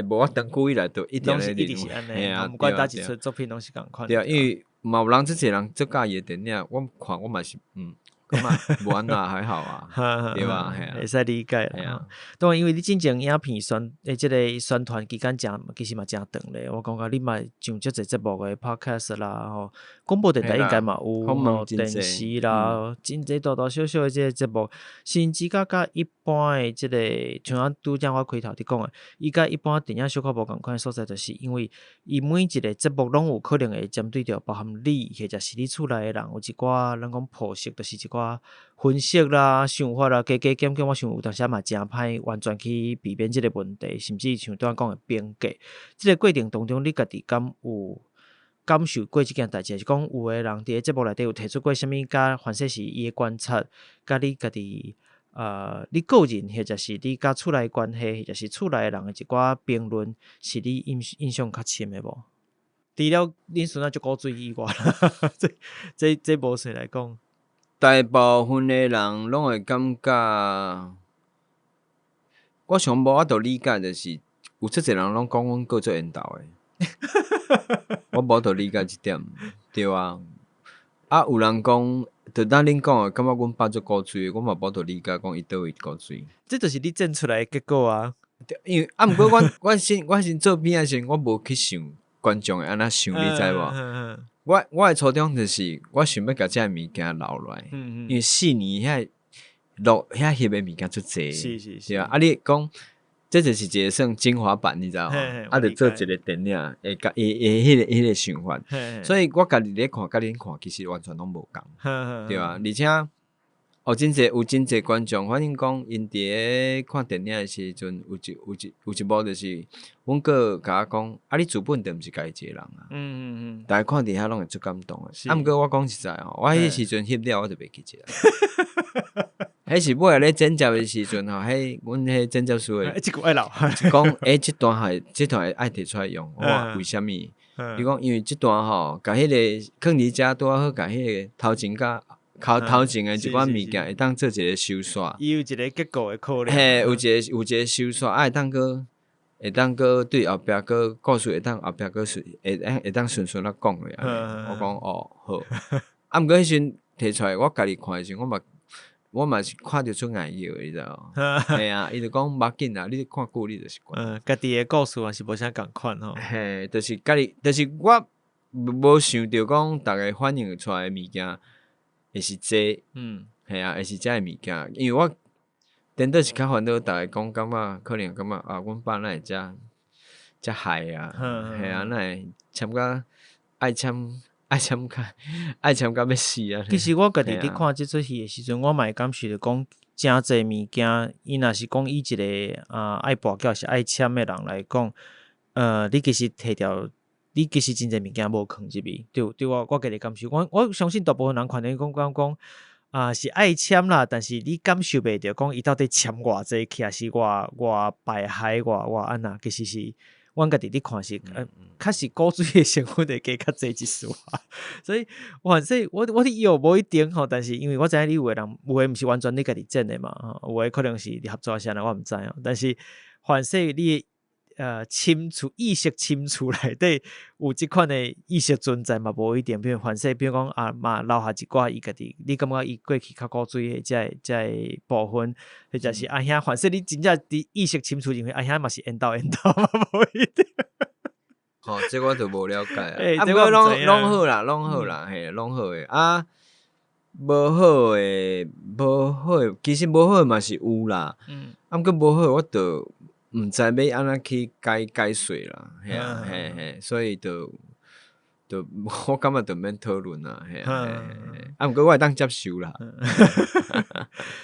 无我长久以来都一定是安尼，毋管哪一出作品拢是共款。对啊，因为嘛有人即个人足介意的电影，我看我嘛是咁嘛无安那还好啊，对吧？会使理解啦。当然，因为你进前影片即个宣传期间其实嘛真长咧。我感觉你嘛上足侪节目的 podcast 啦，广播电台应该嘛有，电视啦，真侪大大小小的即个节目，甚至甲一般的即个，像咱拄则我开头伫讲的，伊甲一般电影小可无共款的所在，就是因为伊每一个节目拢有可能会针对着包含你，或者是你厝内的人，有一寡咱讲剖析，就是一寡分析啦、想法啦，加减减，我想有当时嘛真歹完全去避免即个问题，甚至像拄仔讲的边界。即个过程当中，你家己敢有感受过即件代志？是讲有的人伫个节目内底有提出过啥物？甲凡说是伊的观察，甲你家己你个人或者是你甲厝内关系，或者是厝内人的一寡评论，是你印象较深的无？除了恁孙仔足古锥以外，这无说来讲。大部分的人拢会感觉，我上无法度理解，就是有遮侪人拢讲阮过做缘投的，我无法度理解即点，对啊。有人讲，就当恁讲的，感觉阮爸做古锥，我嘛无法度理解，讲伊倒位古锥。这就是你整出来的结果啊。因为毋过我先做片的时阵，我无去想观众会安怎想，你知无？我的初衷就是，我想要甲遮物件留落来，因为4年录遐翕的物件足济，是，对啊。你讲，这就是一个算精华版，你知道吗？就做一个电影，会迄个想法。所以我家己咧看，甲恁看，其实完全拢无共，对啊。而且有真济观众，反正讲因伫咧看电影的时阵，有一幕就是，阮哥甲我讲，你主本就毋是家己一个人啊。大家看伫遐拢会足感动的。毋过我讲实在我迄时阵翕了，我就袂记起来。迄是尾咧剪接的时阵阮迄剪接师的，即个爱留，讲即段爱摕出来用。我话为虾米？伊讲因为即段吼，甲迄个放伫遮拄仔好，甲迄个头前头前的一寡物件会当做一个收煞，伊有一个结构的考量。嘿，有一个收煞，会当个对后壁个故事会当后壁个会当顺啊讲咧。我讲好。毋过迄阵摕出来，我家己看的时候，我嘛是看着出眼药的，你知道？嘿啊，伊就讲无要紧啊，你看久你就习惯。家己的故事也是无啥共款吼。嘿，就是家己，就是我无想着讲，大家反映出来的物件会是这，嘿啊，会是这的物件，因为我颠倒是较烦恼，大家讲感觉可能感觉阮爸哪会遮害啊，嘿啊，哪会签甲爱签甲要死啊！其实我家己伫看即出戏的时阵，我嘛会感受着讲真侪物件，伊若是讲以一个爱跋筊是爱签的人来讲，你其实摕掉，你其实真侪物件无藏入面，对我家己感受，我相信大部分人可能讲是爱签啦，但是你感受袂着讲伊到底签偌济去，还是偌败害偌安那，其实是。阮家己伫看是，较是古锥的成分会加较济一丝啊，所以我伫有无一定吼，但是因为我知影你有诶人有诶毋是完全你家己剪诶嘛，有诶可能是你合作啥啦，我毋知哦。但是反正你深处意识深处内底有即款的意识存在嘛？无一定，比如反正比如讲嘛留下一寡伊家己，你感觉伊过去较古锥的这部分，或者是兄，反正你真正伫意识深处认为兄嘛是缘投嘛，无一定。吼，这我就无了解啊。毋过拢好啦，拢好啦，嘿，拢好诶啊。无好诶，其实无好嘛是有啦。毋过无好，我就毋知要安怎去解说啦，嘿啊，嘿，所以就我感觉就免讨论啦，嘿啊，毋过我会当接受啦。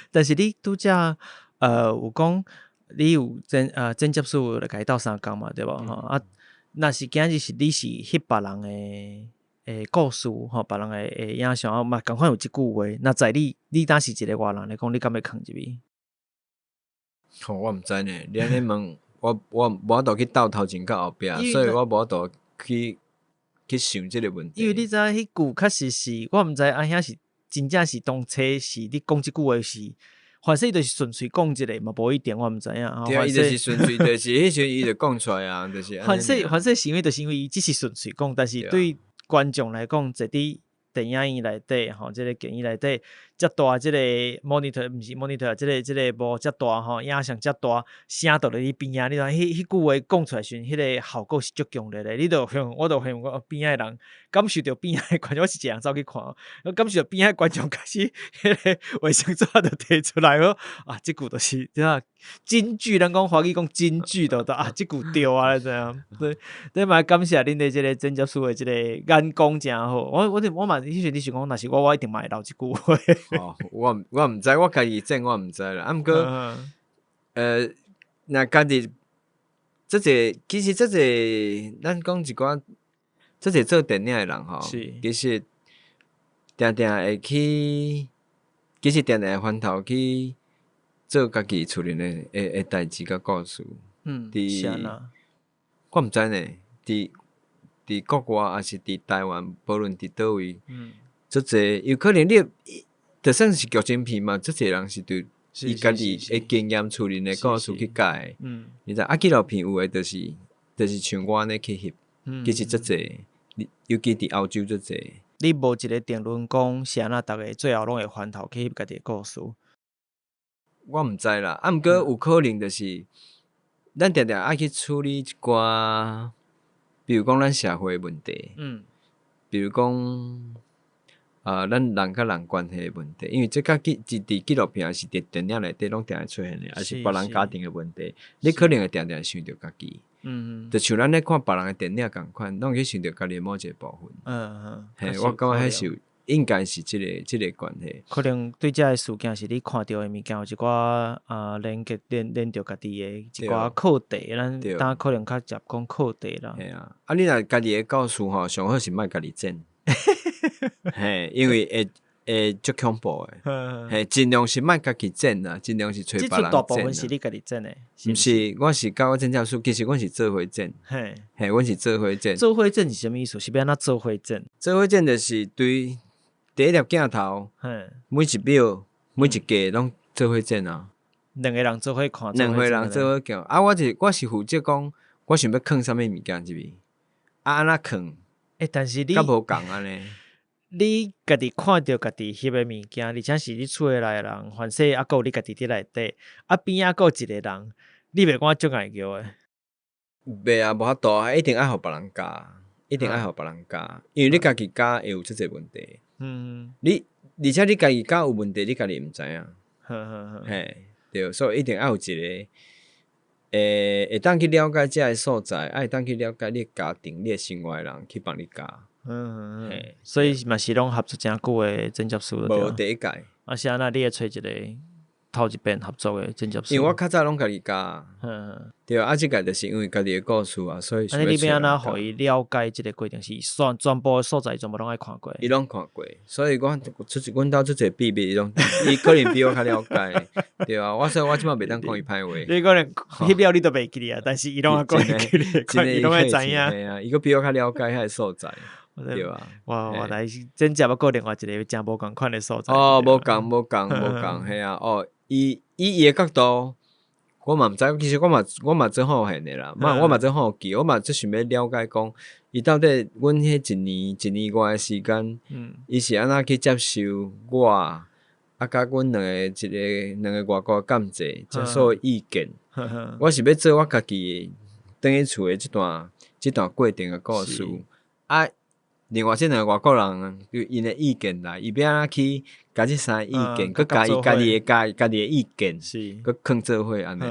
但是你拄则有讲你有真接触来甲伊斗相共嘛，对无？啊，若是今日是你是翕别人诶故事吼，别人诶影像嘛，共款有即句话。那在你当是一个外人来讲，你敢要囥入去？吼，我毋知呢。你安尼问我无法度去斗头前甲后壁，所以我无法度去想即个问题。因为你知迄句确实是我毋知兄是真正是当初是你讲即句话是。反正伊就是纯粹讲一个嘛，无一定我毋知影。对啊，伊就是纯粹，就是迄时伊就讲出来啊，就是。反正是因为就是因为伊只是纯粹讲，但是对观众来讲，坐伫电影院内底吼，即个电影内底遮大即个 monitor， 毋是 monitor， 即个无遮大吼，影像遮大，声倒咧你边仔，你看迄句话讲出来时，迄个效果是足强烈咧。你著我著希望我边仔人感受着边仔的观众，我是一人走去看，我感受着边仔观众开始迄个卫生纸著摕出来咯。啊，即句就是怎啊金句，咱讲华语讲金句著即句对啊，这样对嘛？感谢恁的即个真接触的即个眼光真好。我嘛迄时你是讲，若是我一定嘛会留即句话。哦，我毋知，我家己整我毋知啦。啊，毋过若家己其实咱讲一寡做电影的人吼，其实定会去，其实定会翻头去做家己厝里的代志甲故事。是安那？我毋知呢，伫国外还是伫台湾，无论伫倒位，足侪有可能你就算是剧情片嘛，足侪人是对伊家己的经验厝里的故事去改。你知纪录片有诶，就是像我安尼去翕，其实足侪，尤其伫欧洲足侪。你无一个定论讲是安那，逐个最后拢会翻头去翕家己的故事。我毋知啦，啊，毋过有可能就是咱定爱去处理一寡，比如讲咱社会的问题，比如讲咱人甲人关系的问题，因为这甲伫纪录片还是伫电影内底拢定会出现的，还是别人家庭的问题，你可能会定想着家己，就像咱咧看别人的电影共款，拢去想着家己某一个部分。嘿，我感觉迄是应该是即个关系。可能对这个事件是你看到的物件有一寡连着家己的一寡课题，咱可能较接讲课题啦。系啊，你若家己的故事吼，上好是莫家己剪。嘿，因为会足恐怖的。嘿，尽量是莫家己剪啦，尽量是找别人剪啦。大部分是你家己剪的，毋是，我是甲我真正其实阮是做伙剪。嘿，阮是做伙剪。做伙剪是啥物意思？是要安怎做伙剪？做伙剪就是对第一粒镜头，每一秒、每一格拢做伙剪啊。两个人做伙看，两个人做伙看。啊，我是负责讲，我想要放啥物物件入去，安怎放？但是你较无共安尼。你家己看到家己翕的物件，而且是你厝诶内人，反正还有你家己伫内底，边还有一个人，你袂讲足爱叫诶？袂啊，无法度啊，一定爱互别人教，一定爱互别人教，因为你家己教会有即个问题。而且你家己教有问题，你家己毋知影。嘿，对，所以一定爱有一个，会当去了解遮个所在，会当去了解你家庭、你生活诶人去帮你教。所以嘛是拢合作真久诶剪接师。无第一届。是安那你会找一个头一遍合作诶剪接师？因为我较早拢家己教。对啊，即届就是因为家己诶故事啊，所以。安尼你要安怎互伊了解即个过程是全部诶所在全部拢爱看过？伊拢看过，所以阮兜出侪秘密，伊可能比我较了解。对啊，所以我即摆袂当讲伊歹话。你可能翕了你都袂记啊，但是伊拢会讲会记哩，伊拢会知影。系啊，伊个比我较了解遐个所在。对啊，我来真正要过另外一个真无共款的所在。无共，系啊，伊诶角度，我嘛毋知，其实我嘛真好现的啦，我嘛真好奇，我嘛真想要了解讲，伊到底阮迄一年外的时间，伊是安怎去接受我啊，甲阮两个外国监制这所有意见，我是要做我家己等于厝的即段过程的故事啊。另外即两个外国人，因的意见啦，伊要安怎去甲即三个意见，佮加伊家己的意见，佮囥做伙安尼。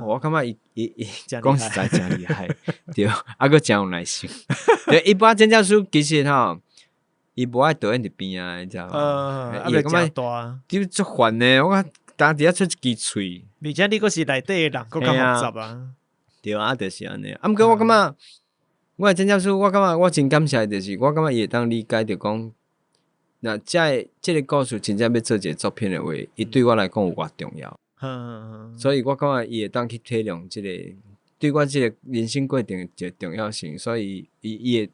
我感觉伊讲实在真厉害，对，啊佮真有耐心。对，一般真正书其实吼，伊无爱导演伫边啊，你知道吗？伊感觉就足烦呢，我当伫遐出一支喙，而且你佫是内底的人，佫较复杂啊。对啊，就是安尼。毋过我感觉。我真正说，我感觉我真感谢，就是我感觉伊会当理解着讲，那即个故事真正要做一个作品的话，伊对我来讲有偌重要。所以我感觉伊会当去体谅即个对我即个人生过程的一个重要性，所以伊会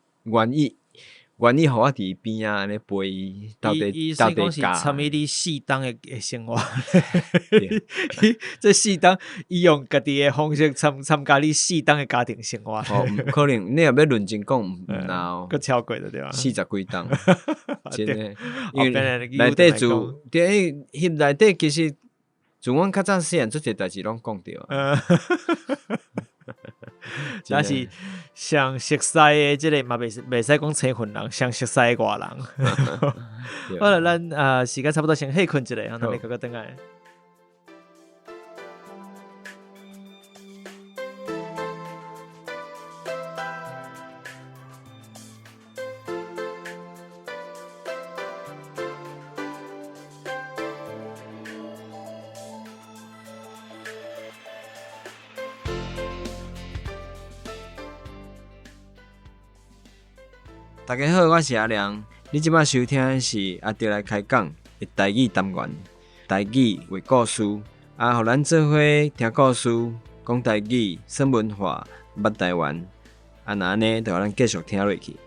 愿意互我伫边啊，安尼陪伊到底教。伊是参与你适当的生活，这适当伊用家己的方式参加你适当的家庭生活。可能你若要认真讲，毋闹，佮超过了对吧？40几档，真的，因为内底就对，翕内底其实自阮较早细汉做些代志拢讲着。但是上熟悉的即个嘛，袂使讲青云人，上熟悉的外人。好了，咱时间差不多先休困一下，咱咪个等来。大家好，我是阿良。你即摆收听的是阿德来开讲的台语单元，台语为故事，互咱做伙听故事，讲台语，说文化，捌台湾。那安尼，就互咱继续听落去。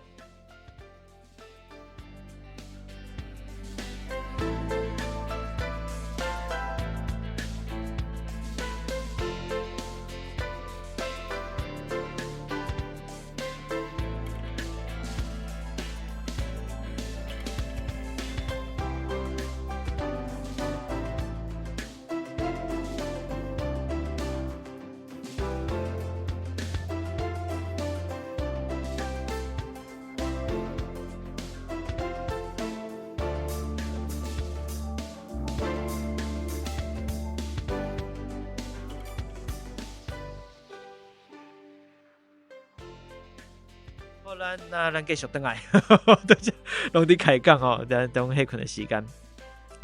好，咱继续转来，拢伫开讲吼，咱当迄群的时间。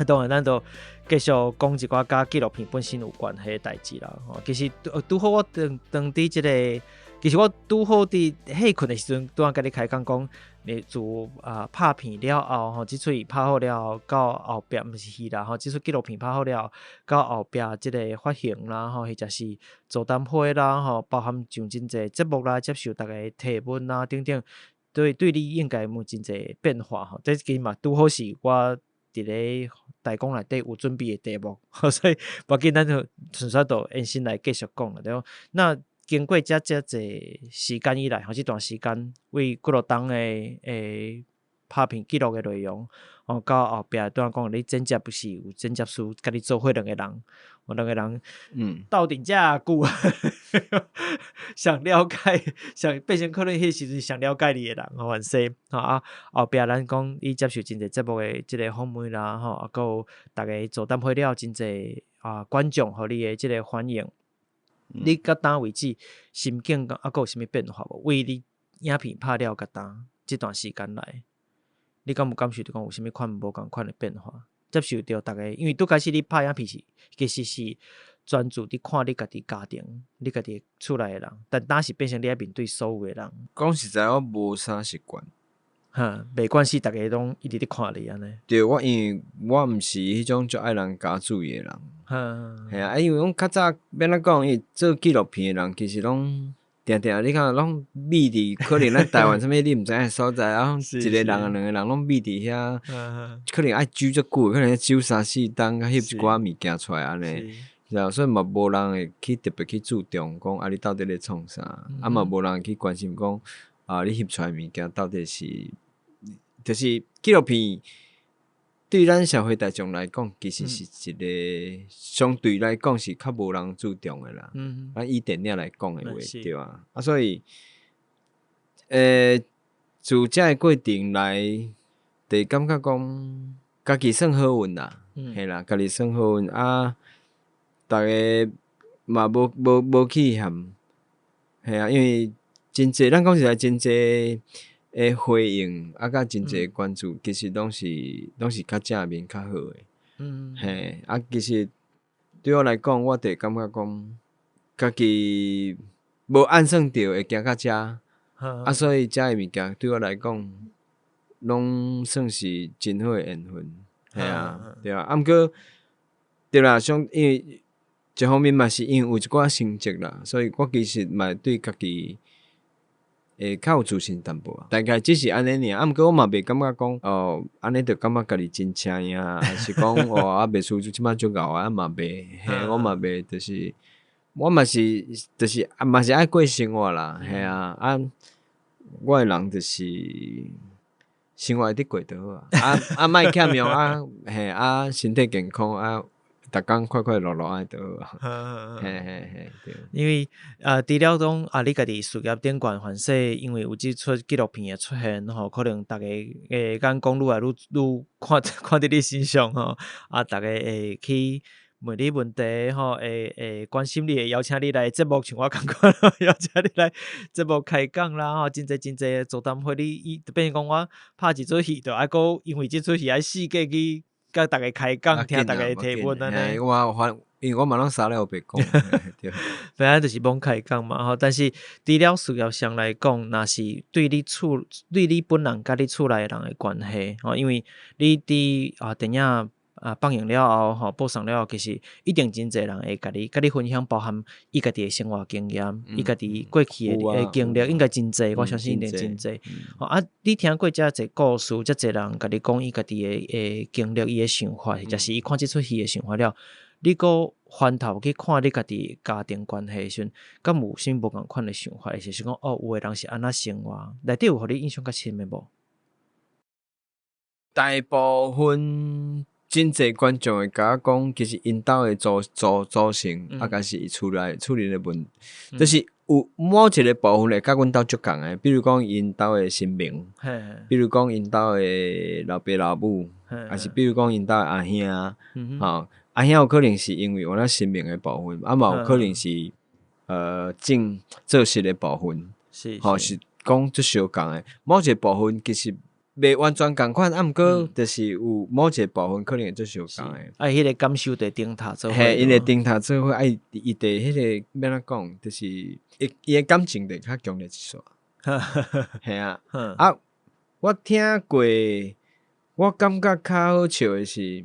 当然，咱就继续讲一寡甲纪录片本身有关系的代志啦。其实拄好我当伫即个，其实我拄好伫迄群的时阵，拄仔甲你开讲，你自拍片了后，吼，即出拍好了后，到后壁毋是戏啦，吼，即出纪录片拍好了，到后壁即个发行啦，吼，或者是座谈会啦，吼，包含像真济节目啦，接受大家提问啦，等等，对你应该有真济变化吼。这其实嘛，拄好是我伫咧台讲内底有准备的题目，所以无要紧，咱就纯粹就延伸来继续讲了，对无？那经过这侪时间以来，吼，这段时间为几落档的拍片记录的内容，到后壁拄仔讲你剪接不是有剪接师，甲你做伙两个人，两个人，斗阵遮久，想了解，想变成可能迄时阵想了解你的人，完事，后壁咱讲伊接受真侪节目的即个访问啦，啊，有大家座谈会了真侪观众互你的即个反应。你到当为止心境还有啥物变化无？为你影片拍了到当这段时间来，你敢有感受到讲有啥物款无共款的变化？接受到大家，因为拄开始你拍影片是其实是专注伫看你家己家庭、你家己厝内的人，但当时变成你要面对所有的人。讲实在，我无啥习惯。袂关系，大家拢一直伫看你安尼。对，因为我毋是迄种足爱人加注意的人。系啊，因为阮较早要怎讲，伊做纪录片的人，其实拢定你看拢秘伫可能咱台湾啥物你毋知影所在，然后一个人两个人拢秘伫遐，可能爱煮足久，可能煮3-4档，翕一寡物件出来安尼。对啊，所以嘛无人会去特别去注重讲啊，你到底咧创啥，啊嘛无人去关心讲啊，你翕出来物件到底是，就是纪录片对咱社会大众来讲，其实是一个相对来讲是较无人注重的啦。咱以电影来讲的话，对啊，啊所以自这个过程来，就感觉讲家己算好运啦，嘿啦，家己算好运啊。逐个嘛无去嫌，系啊，因为真济咱讲实在真济诶回应啊，甲真济关注，其实拢是较正面较好诶。嘿啊，其实对我来讲，我就感觉讲家己无按算着会行到遮，啊，所以遮诶物件对我来讲，拢算是真好诶缘分。嘿啊，对啊，啊，毋过对啦，因为一方面嘛是因为有一寡成绩啦，所以我其实嘛对家己会较有自信淡薄啊。大概只是安尼尔，啊，毋过我嘛袂感觉讲哦，安尼就感觉家己真车呀，还是讲哦啊袂输即摆足牛啊，嘛袂，嘿，我嘛袂，就是我嘛是，就是嘛是爱过生活啦，嘿啊，啊，我诶人就是生活会得过就好啊，莫欠用啊，嘿啊，身体健康啊。逐工快快乐乐安就好啊，嘿嘿嘿，对。因为除了讲你家己事业顶悬反正因为有即出纪录片诶出现吼，可能逐个会敢讲愈来愈看伫你身上吼，啊，逐个会去问你问题吼，会关心你，会邀请你来节目，像我感觉邀请你来节目开讲啦吼，真济座谈会，你变成讲我拍一出戏，就爱搁因为即出戏爱四个去。甲逐个开讲，听逐个提问安尼。因为我嘛拢三了有白讲，对。本来就是罔开讲嘛吼，但是除了事业上来讲，若是对你本人甲你厝内人的关系吼，因为你伫电影放映了后吼，播送了后，其实一定真侪人会甲你分享，包含伊家己的生活经验，伊家己过去的经历，应该真侪，我相信一定真侪。啊，你听过遮侪故事，遮侪人甲你讲伊家己的经历，伊的想法，或者是伊看即出戏的想法了，你搁翻头去看你家己家庭关系时阵，敢有啥无共款的想法？就是讲哦，有的人是安那生活，内底有互你印象较深的无？大部分真侪观众会甲我讲，其实因兜的组成，啊，甲是厝内的问，就是有某一个部分会甲阮兜足共的，比如讲因兜的新名，比如讲因兜的老爸老母，还是比如讲因兜的阿兄，吼，阿兄有可能是因为有咱新名的部分，啊嘛有可能是正做事的部分，吼是讲足相共的，某一个部分其实。袂完全共款，啊，毋过就是有某一个部分可能会做相共诶。迄个感受伫顶头做伙。嘿，因个顶头做伙，伊伫迄个要怎讲，就是伊诶感情得较强烈一丝。嘿啊，啊，我听过，我感觉较好笑诶是，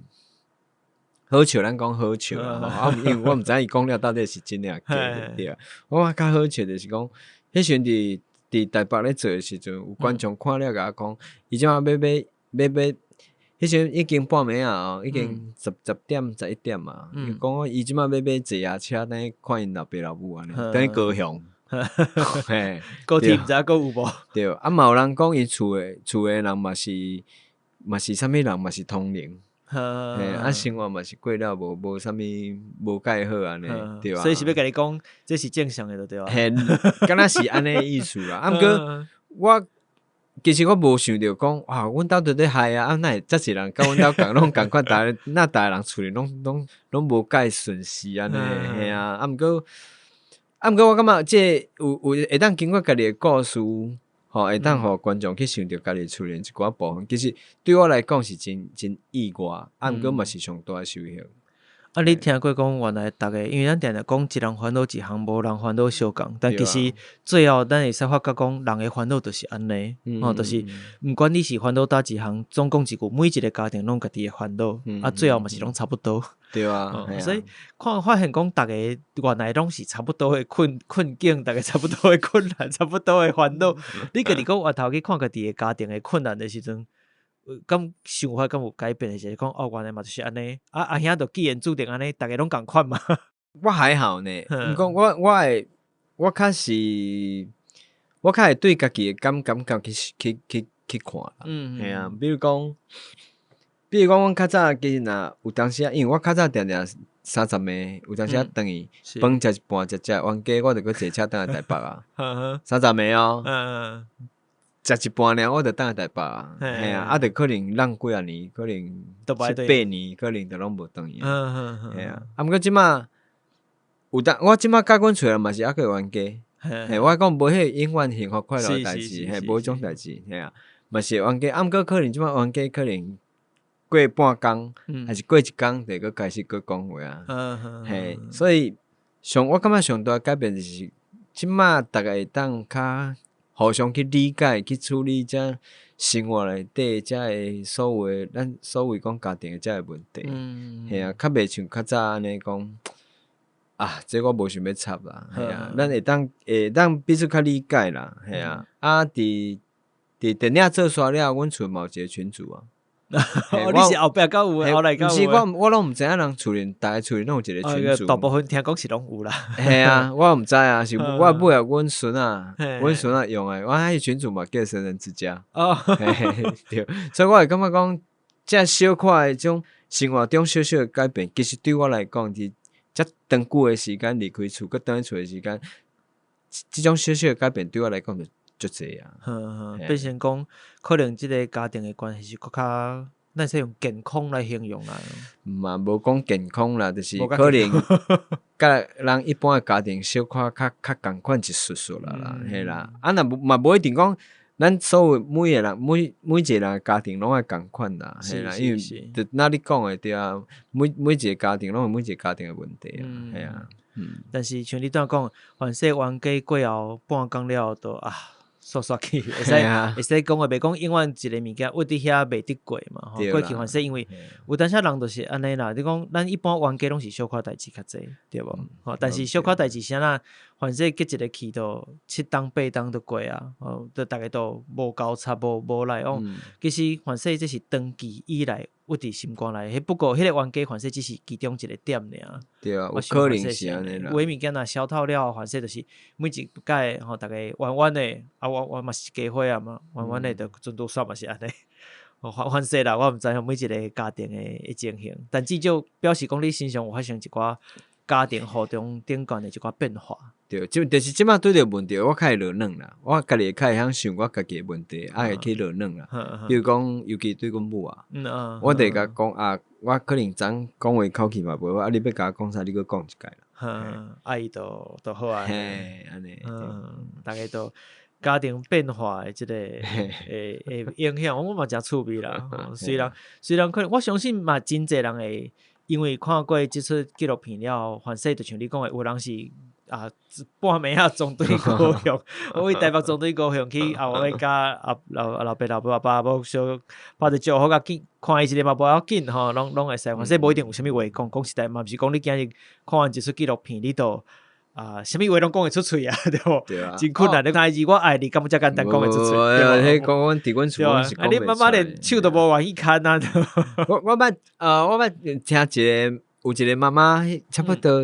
好笑咱讲好笑啦，啊，因为我毋知伊讲了到底是真诶假诶，对啊。我较好笑就是讲，迄时阵伫台北咧做诶时阵，有观众看了甲我讲，伊即马要，迄时已经半暝啊哦，已经10點11點啊。伊讲伊即马要坐夜車，等於看因老爸老母安尼，等於高雄。嘿，高铁毋知佫有無？对，啊嘛有人讲伊厝诶人嘛是啥物人嘛是通灵。嘿，啊生活嘛是过了无啥物无介好安尼，对啊。所以是要甲你讲，这是正常诶，就对啊。嘿，敢若是安尼意思啦。啊，毋过我其实我无想着讲，哇，阮兜伫咧嗨啊，啊，哪会遮侪人甲阮兜共拢共款，逐个人厝里拢无介顺势安尼，嘿啊。啊，毋过我感觉这有会当经过家己诶故事。吼，会当互观众去想着家己厝里一寡部分，其实对我来讲是真意外，啊，毋过嘛是上大诶收获。啊，你听过讲原来逐个，因为咱定定讲一人烦恼一项，无人烦恼相共，但其实最后咱会使发觉讲，人诶烦恼就是安尼，就是毋管你是烦恼倒一项，总讲一句，每一个家庭拢家己诶烦恼，啊，最后嘛是拢差不多。对啊，所以发现讲，逐个原来拢是差不多诶困境，逐个差不多诶困难，差不多诶烦恼。你家己讲回头去看家己诶家庭诶困难诶时阵，敢想法敢有改变诶？就是讲哦，原来嘛就是安尼。啊，阿兄就既然注定安尼，逐个拢共款嘛。我还好呢，嗯毋过我较是我较会对家己的感觉去看啦，嘿啊，比如讲，阮较早其实若有当时啊，因为我较早定定30暝，有当时啊转去是饭食一半，食冤家，我着搁坐车倒来台北啊呵呵，30暝哦，嗯食一半尔，我着倒来台北啊，嘿嘿啊，啊，着可能浪几啊年，可能都不爱7、对8年，可能着拢无转去啊，嗯嘿啊，啊，毋过即马我即马甲阮厝人嘛是抑个冤家。嘿，我讲无迄永远幸福快乐诶代志，嘿，无迄种代志，嘿啊，嘛是冤家，毋过可能即摆冤家可能过半工，还是过一工，就搁开始搁讲话啊，嘿，所以我感觉上大诶改变就是即摆逐个会当较互相去理解，去处理遮生活内底遮诶所有诶咱所谓讲家庭诶遮诶问题，嘿啊，较袂像较早安尼讲。啊，这我无想要插啦，系啊，咱会当彼此较理解啦，系啊，伫电影做煞了，阮厝嘛有一个群主啊，你是后壁甲有诶，后来甲有毋是我拢毋知影人厝里，逐个厝里拢有一个群主，大部分听讲是拢有啦，系啊，我毋知啊，是我尾啊，阮孙啊用诶，我迄群主嘛叫神人之家，对，所以我会感觉讲，遮小可诶种生活中小小诶改变，其实对我来讲是。遮长久诶时间离开厝，搁倒去厝诶时间，即种小小诶改变对我来讲就足济啊。变成讲可能即个家庭诶关系是搁较，咱说用健康来形容啦。嘛无讲健康啦，就是可能甲人一般诶家庭小可较共款一丝啦，嘿啦。啊，若嘛无一定讲。咱所有每个人每一个人家庭拢爱共款啦，嘿啦，因为就那你讲诶对啊，每一个家庭拢有每一个家庭诶问题啊，系啊，但是像你拄讲，凡说冤家过后半工了都啊，煞去，会使讲诶，袂讲永远一个物件，屈伫遐袂得过嘛。过去凡说因为有当时人就是安尼啦，你讲咱一般冤家拢是小可代志较济，对无？但是小可代志啥啦？凡说结一个气都7当8当都过啊，都大家都无交叉无来往。其实凡说这是长期以来屈伫心肝内，不过迄个冤家凡说只是其中一个点尔。对啊，有可能是安尼啦。有诶物件若消透了，凡说就是每一届大家弯弯诶，啊我嘛是家伙啊嘛，弯弯诶，就阵都煞嘛是安尼。凡说啦，我毋知影每一个家庭诶情形，但至少表示讲你身上有发生一寡家庭互动顶悬诶一寡变化。对，就是即摆对着问题，我较会落软啦。我家己较会晓想我家己诶问题，会去落软啦。比如讲，尤其对阮母啊，我得甲讲啊，我可能昨讲话口气嘛无好，啊，你要甲我讲啥，你搁讲一解啦。爱都好啊。嘿，安尼。大家都家庭变化诶，即个诶影响，我嘛诚趣味啦。虽然可能我相信嘛，真侪人会因为看过即出纪录片了，反正就像你讲诶，有人是。啊，半暝啊，总队高雄，我为台北总队高雄去我要甲老爸老爸要小拍者照，好甲紧看伊一个嘛无要紧吼，拢会使，反正无一定有啥物话讲实在嘛，毋是讲你今日看完一出纪录片，你都啥物话拢讲会出嘴啊，对无？对啊，真困难，你代志我爱你，敢遮简单讲会出嘴？迄讲阮伫阮厝我是讲袂出。你妈妈连手都无愿意牵啊！我捌听有一个妈妈，差不多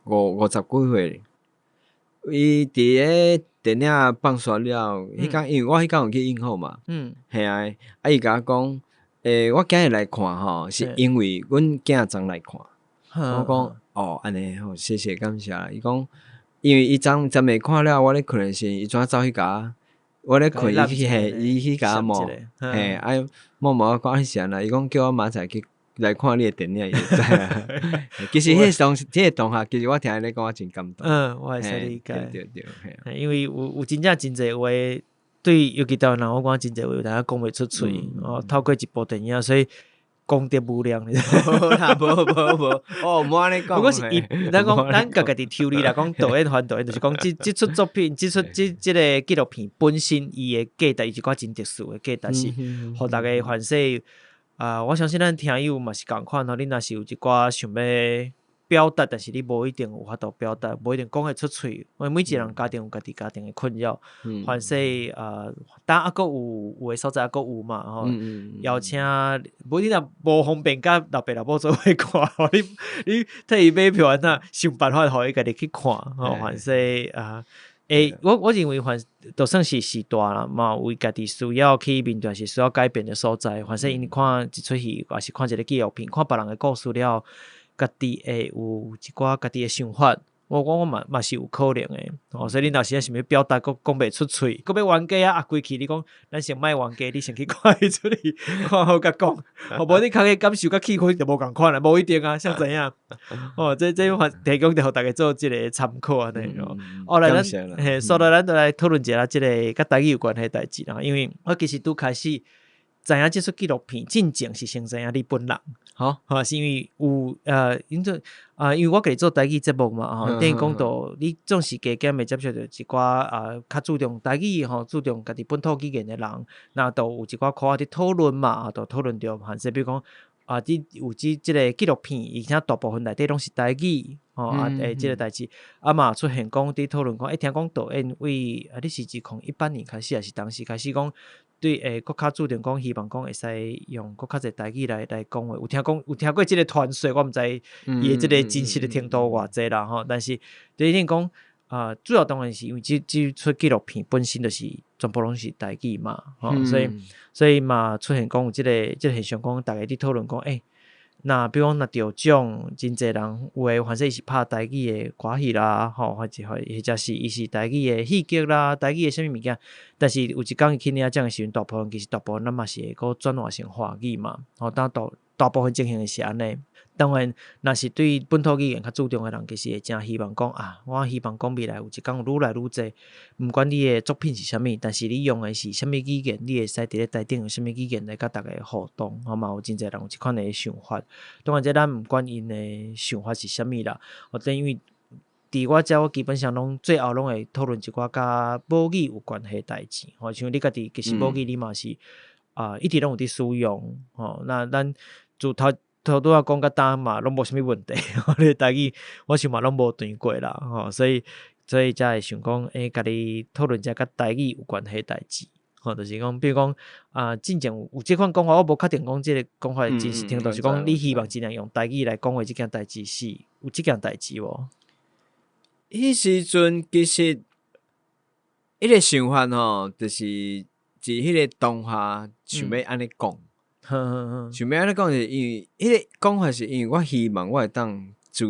50几岁，伊伫个电影放煞了，迄工因为我迄工有去映后嘛，系啊，伊甲我讲，我今日来看吼，是因为阮囝昨来看，我讲哦，安尼好，谢谢感谢。伊讲，因为伊昨暝看了，我咧困的时，伊怎走去甲我咧困，伊去甲我摸，嘿，摸我讲迄是安那，伊讲叫我明仔去。来看你诶电影，伊就知啊。其实迄个同学，其实我听你讲，我真感动。我会使理解。对，因为有真正真侪话，对尤其台湾人，我讲真侪话，有当讲袂出嘴。透过一部电影，所以功德无量。无，无安尼讲。不过是咱讲咱家己抽离啦，讲导演反导演，就是讲即出作品，即个纪录片本身伊诶价值，伊一寡真特殊诶价值是，互大家反正。我相信咱听友嘛是共款吼，恁若是有一寡想要表达，但是你无一定有法度表达，无一定讲会出嘴。因为每一个人家庭有家己家庭的困扰，凡说当还佫有诶所在还佫有嘛吼，邀请无你若无方便甲老爸老母做伙看，你替伊买票安那想办法互伊家己去看吼，凡说我认为就算是时代啦嘛，为家己需要去面对是需要改变的所在。反正因看一出戏，还是看一个纪录片，看别人的故事了，家己会有一寡家己的想法。我嘛是有可能的，所以你若是想要表达，讲袂出嘴，佫要冤家啊，规气你讲，咱先莫冤家，你先去看伊出去，看好甲讲，无你较个感受甲气氛就无共款啦，无一定啊，像怎样？这提供互大家做即个参考安尼哦。来咱所以咱就来讨论一下即个甲台语有关系代志啦，因为我其实拄开始知影即出纪录片，真正是先知影你本人。是因为有因为我家己做台语节目嘛等于讲到你总是加减会接触到一寡较注重台语注重家己本土语言的人，那都有一寡可伫讨论嘛，都讨论到限制，比如讲你有即个纪录片，而且大部分内底拢是台语即个代志嘛出现讲伫讨论讲听讲导演为你是自2018年开始，还是当时开始讲对搁较注重讲希望讲会使用搁较侪台语来讲话，有听过即个传说，我毋知伊的即个真实的程度偌济啦但是对一定讲主要当然是因为即出纪录片本身就是全部拢是台语嘛所以嘛出现讲有即个现象，讲大家伫讨论讲那比如讲若得奖，真侪人有诶，反正伊是拍台语诶歌戏啦，或者是伊是台语诶戏剧啦，台语诶啥物物件，但是有一工伊去领奖诶时阵，大部分其实大部分咱嘛是会个转换成华语嘛，大部分情形是安尼。当然，若是对本土语言较注重诶人，其实会真希望讲我希望讲未来有一工愈来愈侪，毋管你诶作品是啥物，但是你用诶是啥物语言，你会使伫咧台顶用啥物语言来甲大家互动，嘛有真侪人有即款诶想法。当然，这咱毋管因诶想法是啥物啦，因为伫我遮，我基本上拢最后拢会讨论一寡甲母语有关系代志。像你家己其实母语你嘛是一直拢有伫使用那咱自头拄仔讲甲呾嘛，拢无啥物问题。你台语我想嘛拢无断过啦所以才会想讲家己讨论一下甲台语有关系代志。就是讲，比如讲真正有即款讲法，我无确定讲即个讲法真实程度，是讲你希望尽量用台语来讲话即件代志是有即件代志无？迄时阵其实迄个想法就是自迄个当下想要安尼讲。想要安尼讲是因为迄个讲法是因为我希望我会当自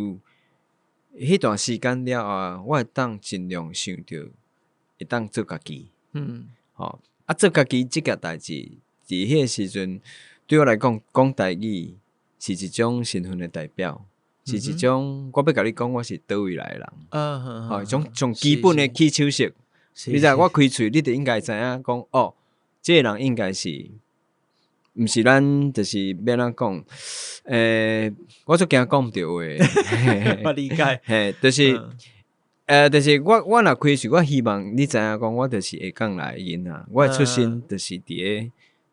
迄段时间了我会当尽量想着会当做家己做家己即件代志，伫迄个时阵对我来讲，讲台语是一种身份的代表，是一种我要甲你讲我是倒位来的人，种基本的起手式。你知我开喙，你就应该知影讲这个人应该是。毋是咱就是要怎讲？我就惊讲毋对话。我理解。就是就是我若开喙，我希望你知影讲，我就是会讲来因我的出身就是伫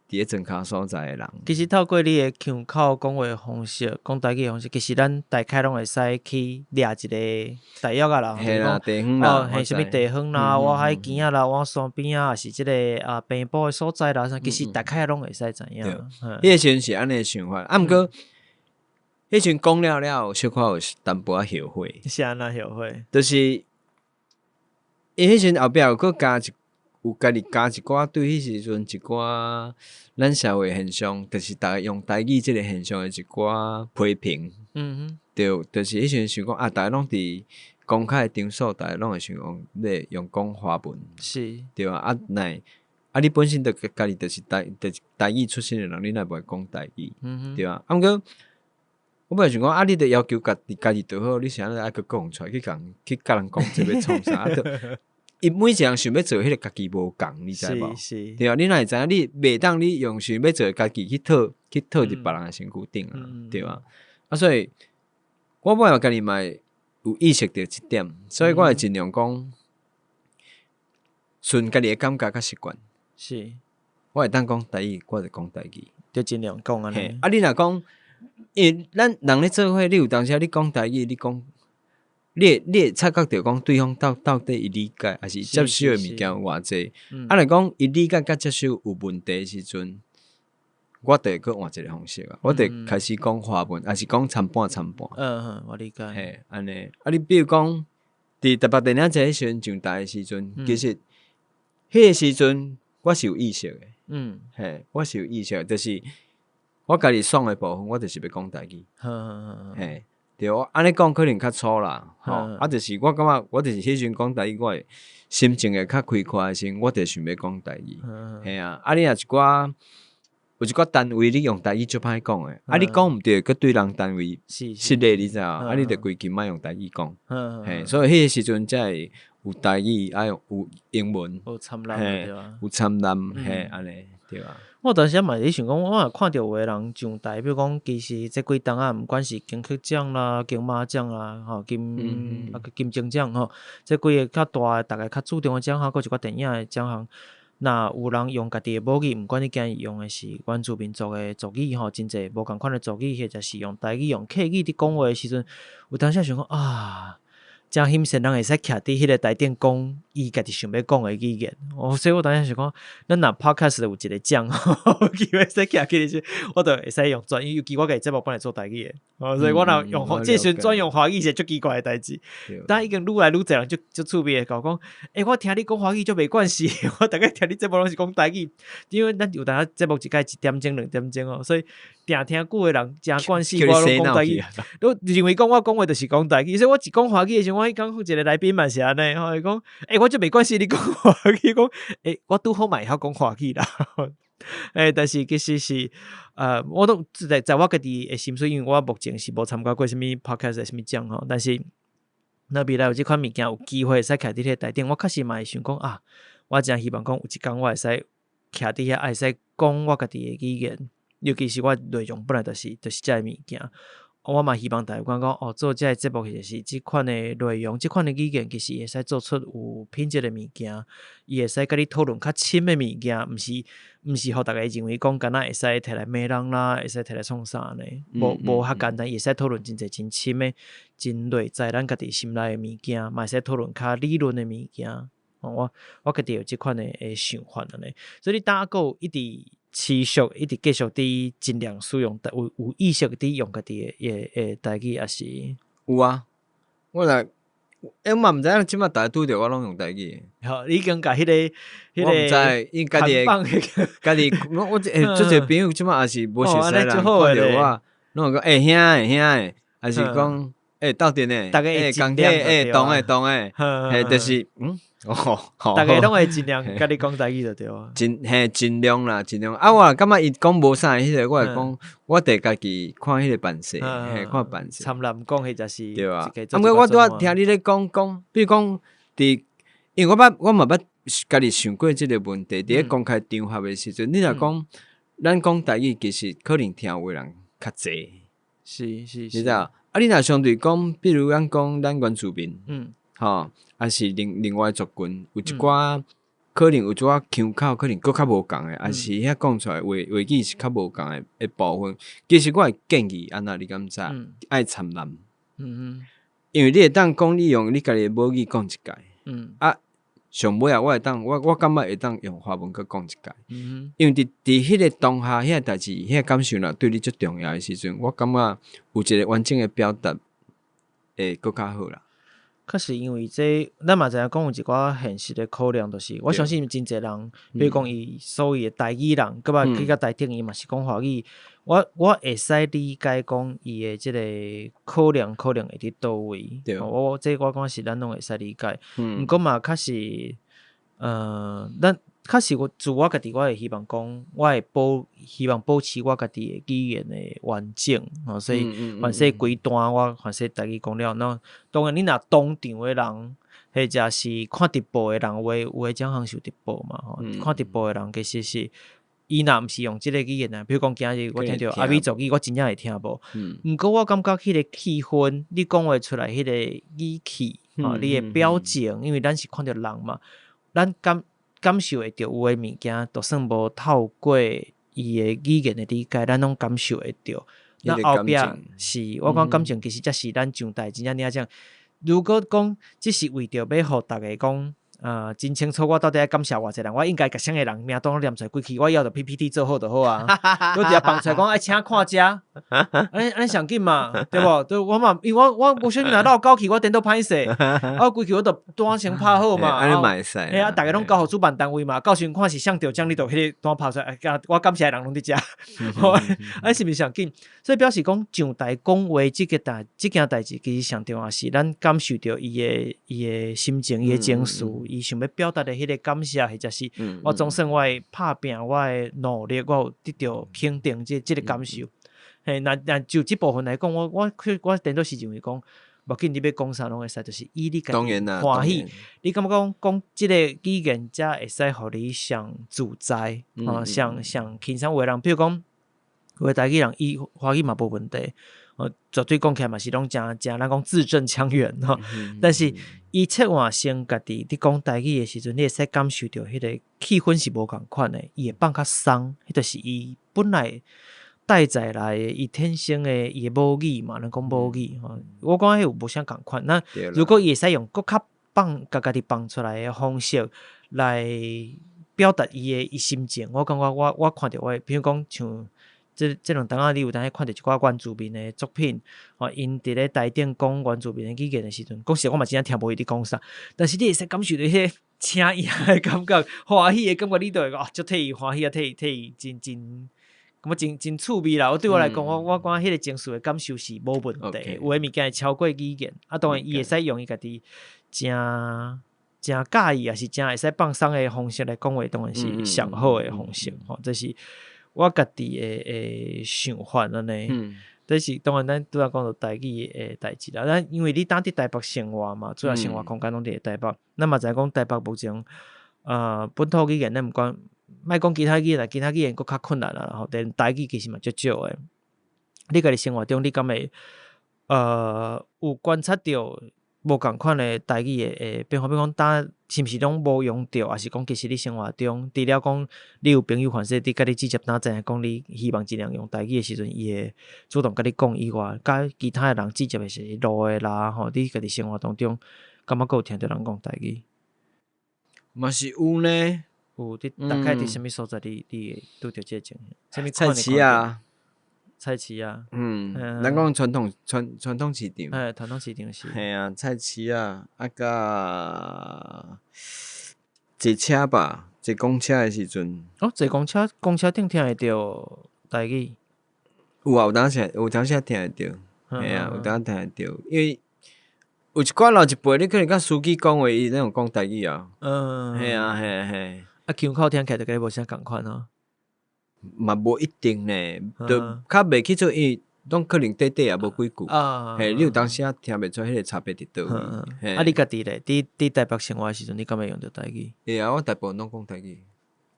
咧庄脚所在的人。其实透过你的腔口讲话的方式，讲台语的方式，其实咱大概拢会使去掠一个台语啦，嘿啦，地方啦，什么地方啦，我海边啊啦，我山边啊，是即个平埔的所在啦，其实大概拢会使知影。迄个时阵是安尼想法，毋过迄阵讲了，小可有淡薄仔后悔。是安那后悔？就是伊迄阵后壁有加有家己加一寡对迄时阵一寡咱社会现象，就是大家用台语即个现象的一寡批评。对，就是迄阵想讲大家拢伫公开的场所，大家拢会想讲咧用讲华文，是，对啊。你本身家己就是台语出身的人，你哪会讲台语？对啊。毋过我本来想讲你得要求家己就好，你想要爱去讲出来，去甲人讲这要创啥？伊每一个人想要做迄个家己无共，你知无？对啊，你哪会知影？你袂当你用想要做家己去套伫别人的身躯顶对啊。所以我本来家己嘛有意识到这点，所以我会尽量讲顺家己的感觉甲习惯。是，我会当讲台语，我就讲台语，就尽量讲安尼。你若讲因为咱人咧做伙，你有当时你讲台语，你会察觉着讲对方到底伊理解，还是接受诶物件有偌济。来讲伊理解甲接受有问题诶时阵，我就会去换一个方式啊，我就开始讲华文，还是讲参半。我理解。嘿，安尼。你比如讲，伫台北电影节时阵上台诶时阵，其实迄个时阵我是有意识诶。嘿，我是有意识，就是我家己爽诶部分，我就是要讲台语。嘿。对，安尼讲可能较粗啦，就是我感觉，我就是迄阵讲台语，我会心情会较开阔时，我就想要讲台语。嘿啊，你若有一寡单位你用台语足歹讲诶，你讲毋对，佮对人单位失礼，你知影？你着规矩莫用台语讲。嘿，所以迄个时阵才会有台语，有英文，有参杂对吧？有参杂，嘿，安尼对啊。我当时嘛是想讲，我也看到有个人上台，比如讲，其实这几档啊，毋管是金曲奖啦、金马奖啦、金钟奖吼，这几个较大诶，逐个较注重诶奖项，佫一寡电影诶奖项，那有人用家己诶母语，毋管你今日用诶是原住民族诶族语吼，真济无共款诶族语，或者是用台语、用客语伫讲话诶时阵，有当时想讲啊。真欣赏人会使徛伫迄个台顶讲伊家己想要讲诶语言，所以我当时想讲，咱若 podcast 有一个奖，有机会使徛起去，我就会使用专语，尤其我家己节目本来做台语诶，所以我若用即时转用华语是足奇怪诶代志。但已经愈来愈侪人就趣味诶讲，我听你讲华语就没关系，我大概听你节目拢是讲台语，因为咱有当节目一概1点钟2点钟所以定听久诶人真惯势，我拢讲台语，都认为讲我讲话就是讲台语，所以我一讲华语诶时候，我迄讲一个来宾嘛是安尼，伊讲，我就没关系，你讲华语，讲，我拄好嘛会晓讲华语啦，但是其实是，我都在我家己诶心水，因为我目前是无参加过什么 podcast 什么奖吼，但是那未来有即款物件有机会使徛伫迄台顶，我确实嘛会想讲啊，我真希望讲有一天我会使徛伫遐，会使讲我家己诶语言，尤其是我内容本来就是遮物件。我嘛希望大家讲做这个节目就是这款的内容，这款的语言其实会使做出有品质的物件，伊会使甲你讨论较深的物件，毋是互大家认为讲敢若会使摕来骂人啦，会使摕来创啥呢？无较简单，伊会使讨论真侪真深的、真内在咱家己心内的物件，嘛会使讨论较理论的物件。我家己有这款的想法了呢，所以你大家有一直持续一直继续伫尽量使用有意识伫用家己诶台语，也是有啊。我嘛毋知影即摆大家拄着我拢用台语。好，你已经甲迄个我毋知，因家己我做者朋友即摆也是无熟悉人，看着我，拢讲兄诶，还是讲斗阵诶，大家钢铁同诶，就是大家拢会尽量甲你讲台语就对啊。尽量啦，尽量。我感觉伊讲无啥迄个，我会讲，我得家己看迄个办势，看办势。参人讲迄就是对啊。毋过我拄仔听你咧讲，比如讲因为我嘛捌家己想过即个问题，伫咧公开场合诶时阵，你若讲咱讲台语，其实可能听有人较济。是，你知道？你若相对讲，比如咱讲咱原住民，还是另外族群，有一寡可能有一寡腔口，可能佫较无共诶，还是遐讲出来话语是较无共诶部分。其实我会建议安那，你敢知？爱参人，因为你会当讲你用你家己诶母语讲一届，上尾我会当我感觉会当用华文去讲一届，因为伫迄个当下遐代志，遐感受啦，对你最重要诶时阵，我感觉有一个完整诶表达会佫较好啦。确实，因为这咱嘛知影讲有一寡现实的考量，就是我相信真侪人，比如讲伊所谓的台语人，佮嘛去到台顶伊嘛是讲华语，我会使理解讲伊的即个考量会伫倒位。我讲是咱拢会使理解。毋过嘛，确实，咱确实我自我家己，我会希望讲，我会希望保持我家己的语言的完整，所以凡说规段我凡说台语讲了，那当然你若当场的人，或者是看直播的人，有诶奖项是直播嘛，看直播的人其实是伊若毋是用即个语言啊，比如讲今日我听到阿美族语，我真正会听无。毋过我感觉迄个气氛，你讲话出来迄个语气，你的表情，因为咱是看到人嘛，咱感受会到有诶物件，就算无透过伊诶语言诶理解，咱拢感受会到。那迄个后壁感是我讲感情其实才是咱上代真正领讲。如果讲只是为着要互逐个讲真清楚我到底爱感谢偌济人，我应该甲啥个人名都念出来几去，我以后就 PPT 做好就好啊。我直接放出来讲爱请看遮，安尼上紧嘛，对无？对我嘛，因为我无小心若闹搞去，我电脑歹势，规去我就单先拍好嘛。安尼嘛会使。嘿啊，逐个拢交互主办单位嘛，到时阵看是谁得奖，你就迄个单拍出来，我感谢的人拢伫遮，安是毋是上紧？所以表示讲上台讲话即件代志，其实上重要是咱感受到伊的心情、伊的情绪，伊想要表达的迄个感谢，或者是我总算我的拍拼、我的努力，我有得到肯定，即个感受。嘿，那就即部分来讲，我顶多是认为讲，无紧你要讲啥拢会使，就是以你家己欢喜。你感觉讲即个语言才会使互你上自在，上轻松话人，比如讲话台语人伊华语嘛无问题。绝对讲起来嘛是拢真咱讲字正腔圆吼，但是伊切换成家己伫讲台语的时阵，你会使感受到迄个气氛是无共款的，伊会放较松，迄就是伊本来带在来的伊天生的伊的母语嘛，咱讲母语吼，我讲迄有无啥共款。那如果伊会使用搁较家己放出来的方式来表达伊心情，我感觉我看到比如讲像。这两当啊，你有当看到一寡原住民的作品，因伫咧台顶讲原住民的语言的时阵，讲实我嘛真正听无伊伫讲啥，但是你会使感受到迄个请伊的感觉，欢喜的感觉，你就会讲足替伊欢喜啊，替伊真咁真趣味啦。对我来讲，我感觉迄个情绪的感受是无问题，有诶物件会超过语言，当然伊会使用伊家己真介意，也是真会使放松的方式来讲话，当然是上好的方式，这是。我家己的想法安尼，但是当然咱拄仔讲到台语的代志啦。咱因为你当伫台北生活嘛，主要生活空间拢伫台北，咱嘛知讲台北目前本土语言咱毋管，莫讲其他语言，其他语言佫较困难啦。然后但台语其实嘛足少诶。你家己生活中，你敢会有观察到无共款的台语的变化？比如讲，是毋是拢无用到，还是讲其实你生活中，除了讲你有朋友反正你甲你直接知影讲你希望尽量用台语的时阵，伊会主动甲你讲以外，甲其他的人直接的是路的啦，吼，你家己生活当中，感觉佫有听到人讲台语？嘛是有呢，有你大概伫什么所在？你会拄着这情形？菜市啊。菜市啊，咱讲传统市场，传统市场是，系啊，菜市啊，甲坐车吧，坐公车的时阵，坐公车顶听会到台语，有啊，有当时听会到，系啊，有当听会到，因为有一寡老一辈，你可能甲司机讲话，伊那种讲台语啊，系啊，系，腔口听起来就甲无啥共款哦。嘛无一定呢，就较袂去做，因为拢可能短也无几句，嘿，你有当时听袂出迄个差别伫倒位。你家己咧，伫台北生活的时阵，你敢会用到台语？会啊，我大部分拢讲台语。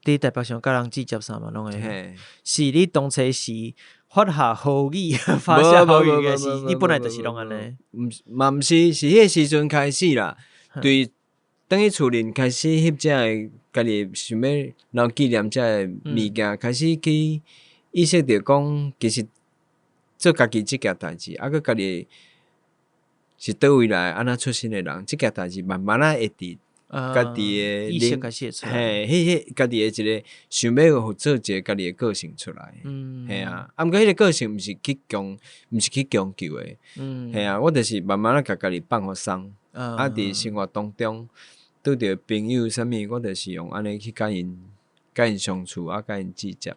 伫台北上甲人直接啥嘛，拢会。是你当初是发下好语、发下好语的是，你本来就是拢安尼。嘛毋是，是迄个时阵开始啦，对。等于厝里开始翕遮个家己想要留纪念遮个物件，开始去意识到讲，其实做家己即件代志，佮家己是倒位来安怎出身的人，即件代志慢慢会伫家己的意识开始会出来，迄家己的一个想要做一个家己的个性出来，系啊，毋过迄个个性毋是去强求的，系啊，我就是慢慢甲家己放互松，伫生活当中。拄着朋友啥物，我就是用安尼去甲因相处，甲因计较，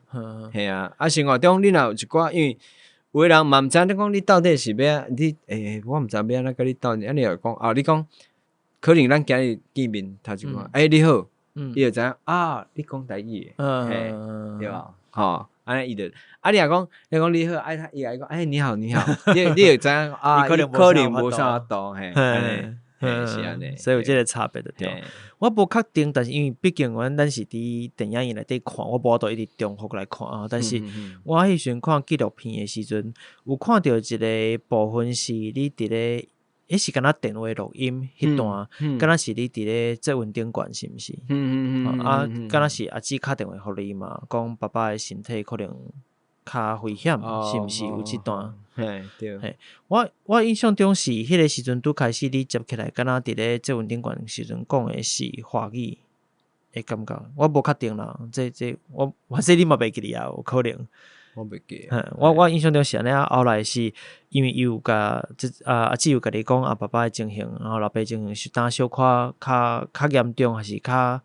系啊。生活中你若有一寡，因为有个人嘛毋知你讲你到底是要你我毋知要安怎甲你斗阵，你又讲你讲可能咱今日见面头一看，你好，伊就知影你讲台语的，对吧？吼，安尼伊就你若讲你好，伊来讲你好，你就知影可能无啥度，嘿，安尼。所以有这个差别的对。我无确定，但是因为毕竟咱是伫电影院内底看，我无都一直重复来看啊。但是我迄时阵看纪录片的时阵，有看到一个部分是你伫咧，迄是敢若电话录音迄段，敢若是你伫咧做运顶管是毋是？敢若是阿姊敲电话互你嘛，讲爸爸的身体可能较危险，是毋是有即段？嘿，对。嘿，我印象中是迄个时阵拄开始你接起来，敢若伫咧节文顶悬时阵讲的是华语的感觉，我无确定啦。这我反正你嘛袂记哩啊，有可能。我袂记。我印象中是安尼啊，后来是因为伊有甲阿姊有甲你讲爸爸的情形，然后老爸情形是当小可较严重，还是较？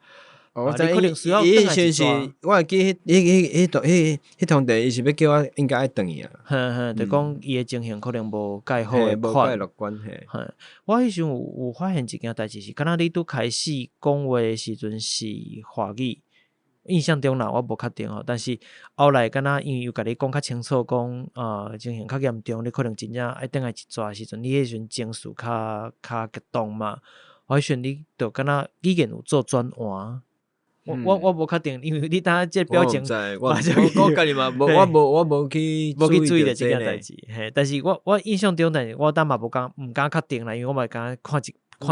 我知你可能需要伊转来一是抓我会记迄通地，伊是要叫我应该爱转去啊。就讲伊的情形可能无介好嘿，的无介款。乐观嘿。我迄时阵有发现一件代志是，敢若你拄开始讲话的时阵是华语，印象中啦，我无确定吼。但是后来敢若因为有甲你讲较清楚，讲情形较严重，你可能真正爱转来一抓的时阵，你迄时阵情绪较激动嘛。我迄时阵你就敢若语言有做转换。我无确定，因为你当即表情，我家己嘛，我无去注意到这即件代志。嘿，但是我印象中，但是我当嘛毋敢确定啦，因为我嘛敢看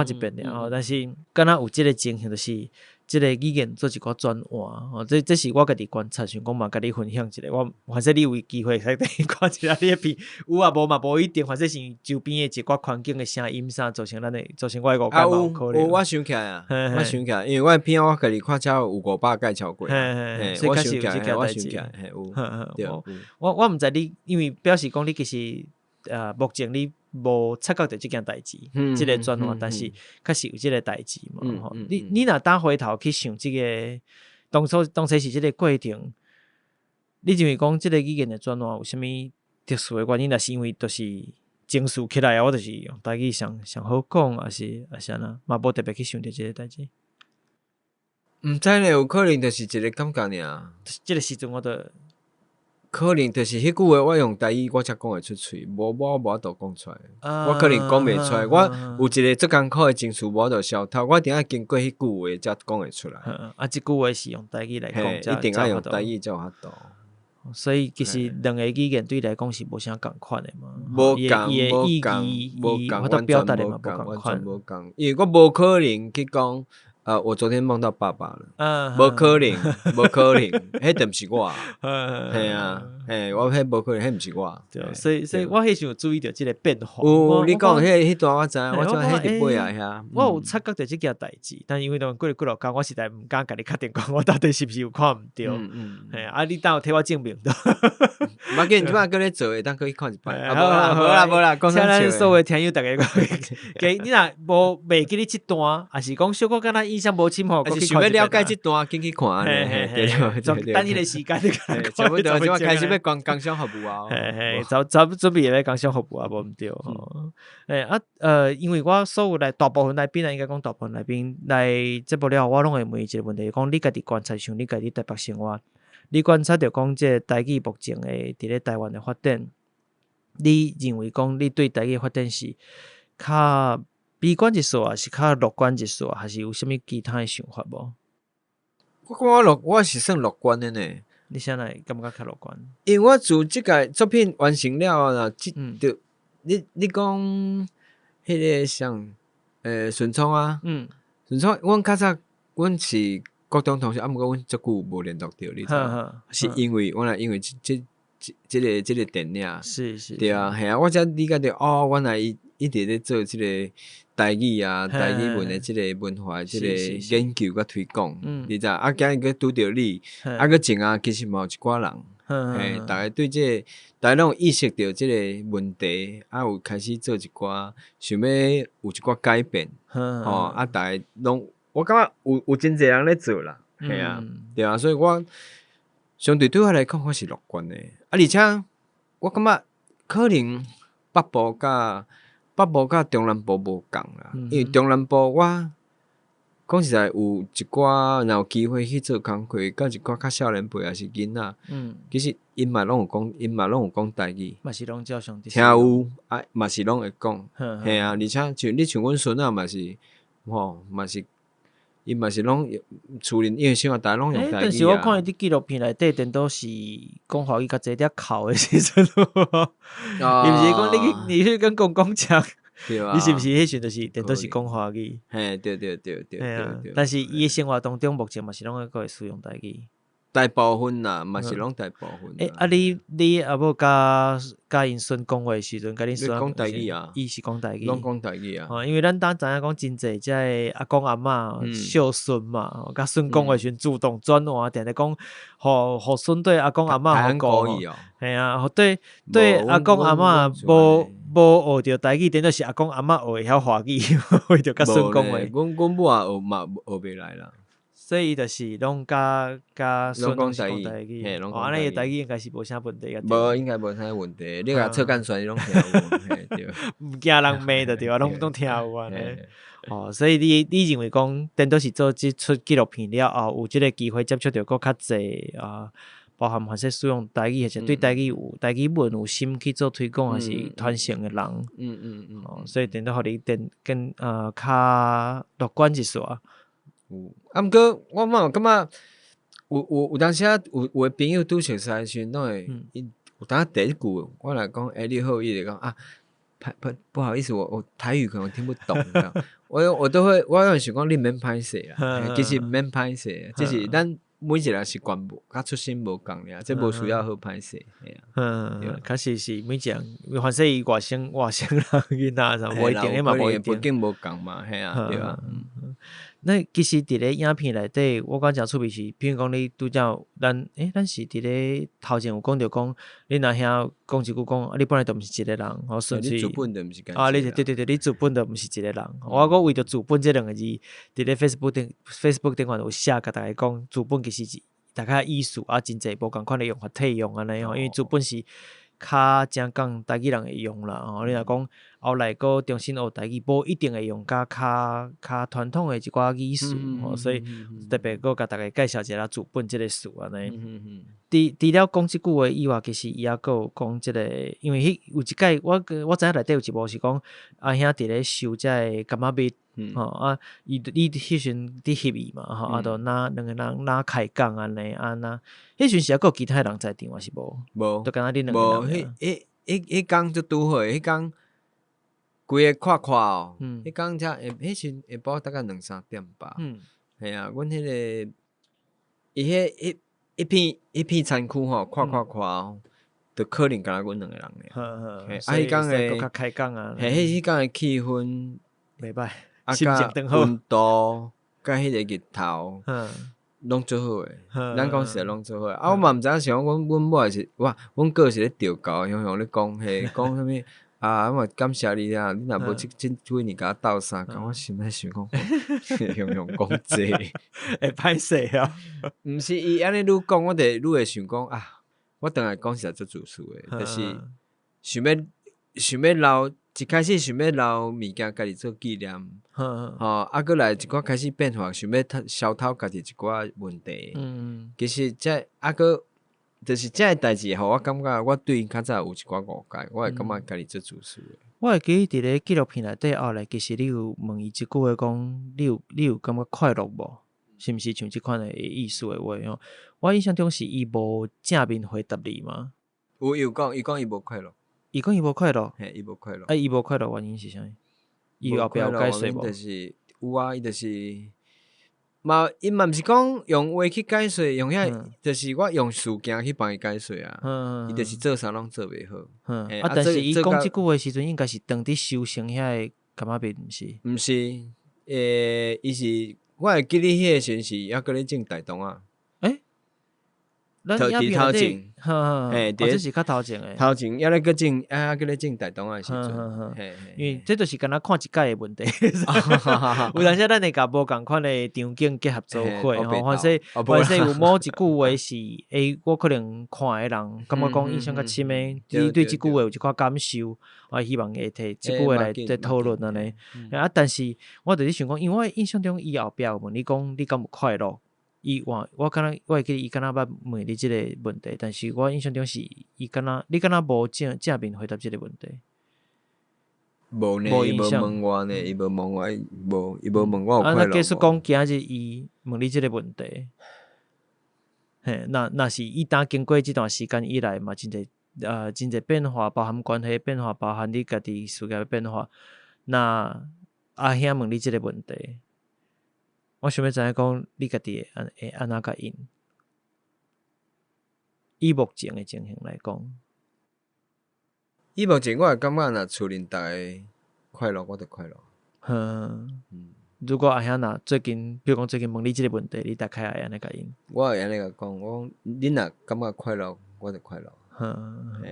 一遍尔吼。但是敢若有即个情形，就是即个语言做一寡转换吼。这是我家己观察，想讲嘛，甲你分享一下。我反正你有机会使等看一下你的片，有啊无嘛无一定，反正是周边的一寡环境的声音啥造成我的误解嘛，有可能。我想起来啊，因为我的片我家己看超有500介绍过。所以确实有即件代志。有。我毋知你，因为表示讲你其实目前你无察觉到即件代志，即个转换，但是确实有即个代志嘛。吼，你若当回头去想即个当初是即个过程，你认为讲即个语言的转换有啥物特殊的原因？若是因为就是情绪起来啊，我就是用台语上好讲，还是安那，嘛无特别去想着即个代志。毋知咧，有可能就是一个感觉尔。即个时阵我就可能就是迄句话，我用台语我才讲会出嘴，无我无法度讲出来。我可能讲袂出来，我有一个足艰苦的情绪无法度消透，我一定要经过迄句话才讲会出来。即句话是用台语来讲，一定要用台语才有法度。所以其实两个语言对你来讲是无啥共款的嘛。无共，我都表达的嘛完全无共，因为我无可能去讲。我昨天梦到爸爸了。无可能，迄就毋是我。嘿啊，我迄无可能，迄毋是我。对，所以我迄时有注意到即个变化。有，你讲迄段我知，我知迄伫尾啊遐。我有察觉到即件代志，但因为过几落工，我实在毋敢甲你确定讲，我到底是毋是有看毋对。你等有替我证明到。无紧，即摆搁咧做诶，当搁去看一摆。无啦，请咱所有听友大家讲，你若无袂记你即段，还是讲小可敢若印象无深刻，还是想要了解即段，进去看安尼。对，等迄个时间，差不多，即摆开始要工商服务啊。准备要工商服务啊，无毋对。因为我所有大部分来宾啊，应该讲大部分来宾来节目了，我拢会问一个问题，讲你家己观察，像你家己台北生活，你观察到讲即台语目前诶伫咧台湾诶发展，你认为讲你对台语发展是较悲观一丝啊，是较乐观一丝啊，还是有啥物其他的想法无？我是算乐观的呢。你现在感觉较乐观？因为我自即个作品完成了啦，就你讲迄个像顺聪啊，顺聪，阮较早阮是高中同学，毋过阮足久无联络着，你知道？是因为这个电影是对啊，系啊，我才理解到原来伊一直咧做即个台语啊、台语文的即个文化即个研究甲推广，你知？今日佫拄着你，佫前啊，其实嘛有一寡人，大家对即个大家拢意识到即个问题，有开始做一寡想要有一寡改变，大家拢我感觉有真侪人咧做啦，系啊，对啊，所以我相对我来讲，我是乐观的。而且我感觉可能北部甲中南部无共啦，因为中南部我讲实在有一寡若有机会去做工课，甲一寡较少年辈也是囡仔，其实因嘛拢有讲台语，嘛是拢照常听有嘛是拢会讲，嘿啊，而且像你像阮孙仔嘛是，嘛是。因嘛是拢厝里，因为生活大家拢用台语啊。但是我看伊伫纪录片内底，顶都是讲华语较济点哭的时阵，伊毋是讲你去跟公公讲，你是毋是迄时就是顶都是讲华语？嘿，对。但是伊的生活当中目前嘛是拢会使用台语。大部分啦，嘛是拢大部分。你阿母甲因孙讲话的时阵，甲恁孙讲台语啊，伊是讲台语，拢讲台语啊。因为咱知影讲真济，即个阿公阿嬷孝顺嘛，甲孙讲话时阵主动转换，定定讲，互孙对阿公阿嬷好顾，系啊，对阿公阿嬷无学着台语，等于是阿公阿嬷学会晓华语，会着甲孙讲话。阮母也学嘛学袂来啦。所以伊就是拢甲孙讲台语，安尼台语应该是无啥问题个。无应该无啥问题，你甲侧干算你拢听有，对。毋惊人骂的对啊，拢听有安尼。所以你认为讲，等到是做即出纪录片了后，有即个机会接触到佫较济包含还是使用台语，或者对台语文有心去做推广，还是传承的人。所以等到互你跟较乐观一丝。毋过我嘛感觉有当时有诶朋友拄熟识诶时阵，拢会有当第一句我来讲，你好，伊就讲啊，不好意思，我台语可能听不懂，我都会，我有想讲你免歹势啦，其实免歹势，只是咱每一个人习惯无，甲出身无共尔，即无需要好歹势，系啊。确实是每一个人，反正伊外省人囡仔啥，无一定，嘛无一定，背景无共嘛，系啊，对啊。那其实伫咧影片内底，我感觉趣味是，比如讲你拄则咱是伫咧头前有讲着讲，你若遐讲一句讲，你本来就毋是一个人，顺你主本就毋是你对，你主本就毋是一个人。我为着主本这两个字，伫咧 Facebook 顶有写甲大家讲，主本其实是大家意思真济无共款的用法替用安尼因为主本是较正讲台语人会用啦你若讲后来佫重新学台语，无一定会用较传统的一寡语词所以特别佫甲大家介绍一下主本即个词安尼。除了讲即句话以外，其实伊也佫有讲即个，因为有一届我知影内底有一幕是讲阿兄伫咧收即个柑仔蜜。伊迄阵伫翕伊嘛，就两个人开讲安尼迄阵是还佫有其他人在场还是无？无，就敢若恁两个人。迄工就拄好，迄工规个看迄工才迄阵下晡大概2-3点吧。系啊，阮迄个伊迄一片餐区看就可能敢若阮两个人咧。迄工诶，较开讲啊。迄工诶气氛袂歹。心情真好，温度甲迄个日头，拢做好诶。咱讲实在拢做好我嘛毋知影想阮某也是，阮哥是咧调教，向咧讲讲啥物我嘛感谢你啊！你若无即几年甲我斗相共，我心内想讲，向讲这会歹势啊！毋是伊安尼愈讲，我愈会想讲我当来讲实在做自私诶，就是想要留。一开始想要留物件，家己做纪念，佫来一寡开始变化，想要消透家己一寡问题。其实佫就是这个代志，互我感觉我对因较早有一寡误解，我会感觉家己做自私诶。我会记伫咧纪录片内底后来，其实你有问伊一句话讲，你有感觉快乐无？是毋是像即款诶意思诶话我印象中是伊无正面回答你嘛。有讲，伊讲伊无快乐。伊讲伊无快乐，伊无快乐。伊无快乐原因是啥？伊后壁有解释无？就是有伊就是嘛，伊嘛毋是讲用话去解释，用就是我用事件去帮伊解释伊就是做啥拢做袂好。但是伊讲即句话时阵，应该是当伫修成遐个柑仔蜜，毋是？毋是，伊是我会记你迄个时阵是还搁咧种大同咱影片内底，这是较头前诶。头前还咧搁种，还搁咧种大同诶时阵，因为这就是敢若看一届诶问题。有当时咱会甲无共款诶场景结合做伙反正有某一句话是我可能看诶人感觉讲印象较深诶，你对即句话有一寡感受，我希望会摕即句话来讨论安尼。但是我就是想讲，因为我印象中伊后壁有问你讲，你敢有快乐？我会记得伊敢若捌问你即个问题，但是我印象中是你敢若无正面回答即个问题。无呢，伊无问我呢，伊无问我有快乐无。那假使讲今日伊问你即个问题，那是伊经过即段时间以来嘛，真侪变化，包含关系变化，包含你家己事业变化。那阿兄问你即个问题。我想要知影讲，你家己会安怎甲因？以目前的情形来讲，以目前我会感觉，若厝邻逐个快乐，我就快乐。如果阿兄若最近，比如讲最近问你即个问题，你大概会安尼甲因？我会安尼甲讲，我恁若感觉快乐，我就快乐。系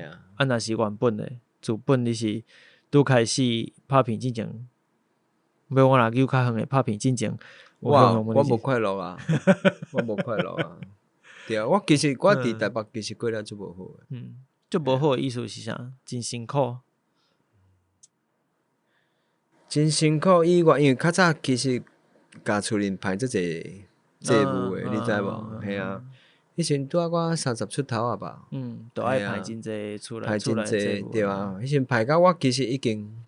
啊。啊，若是原本诶，自本你是拄开始拍片之前，要我若有较远诶拍片之前，我无快乐啊，我无快乐啊。对啊，我其实我伫台北其实过得足无好诶。足无好诶意思是啥？真辛苦。真辛苦以外，因为较早其实甲厝邻排做济务诶，你知无？系啊，迄阵拄啊我30出头啊吧。都爱排真济出来，排真济对啊。迄阵排到我其实已经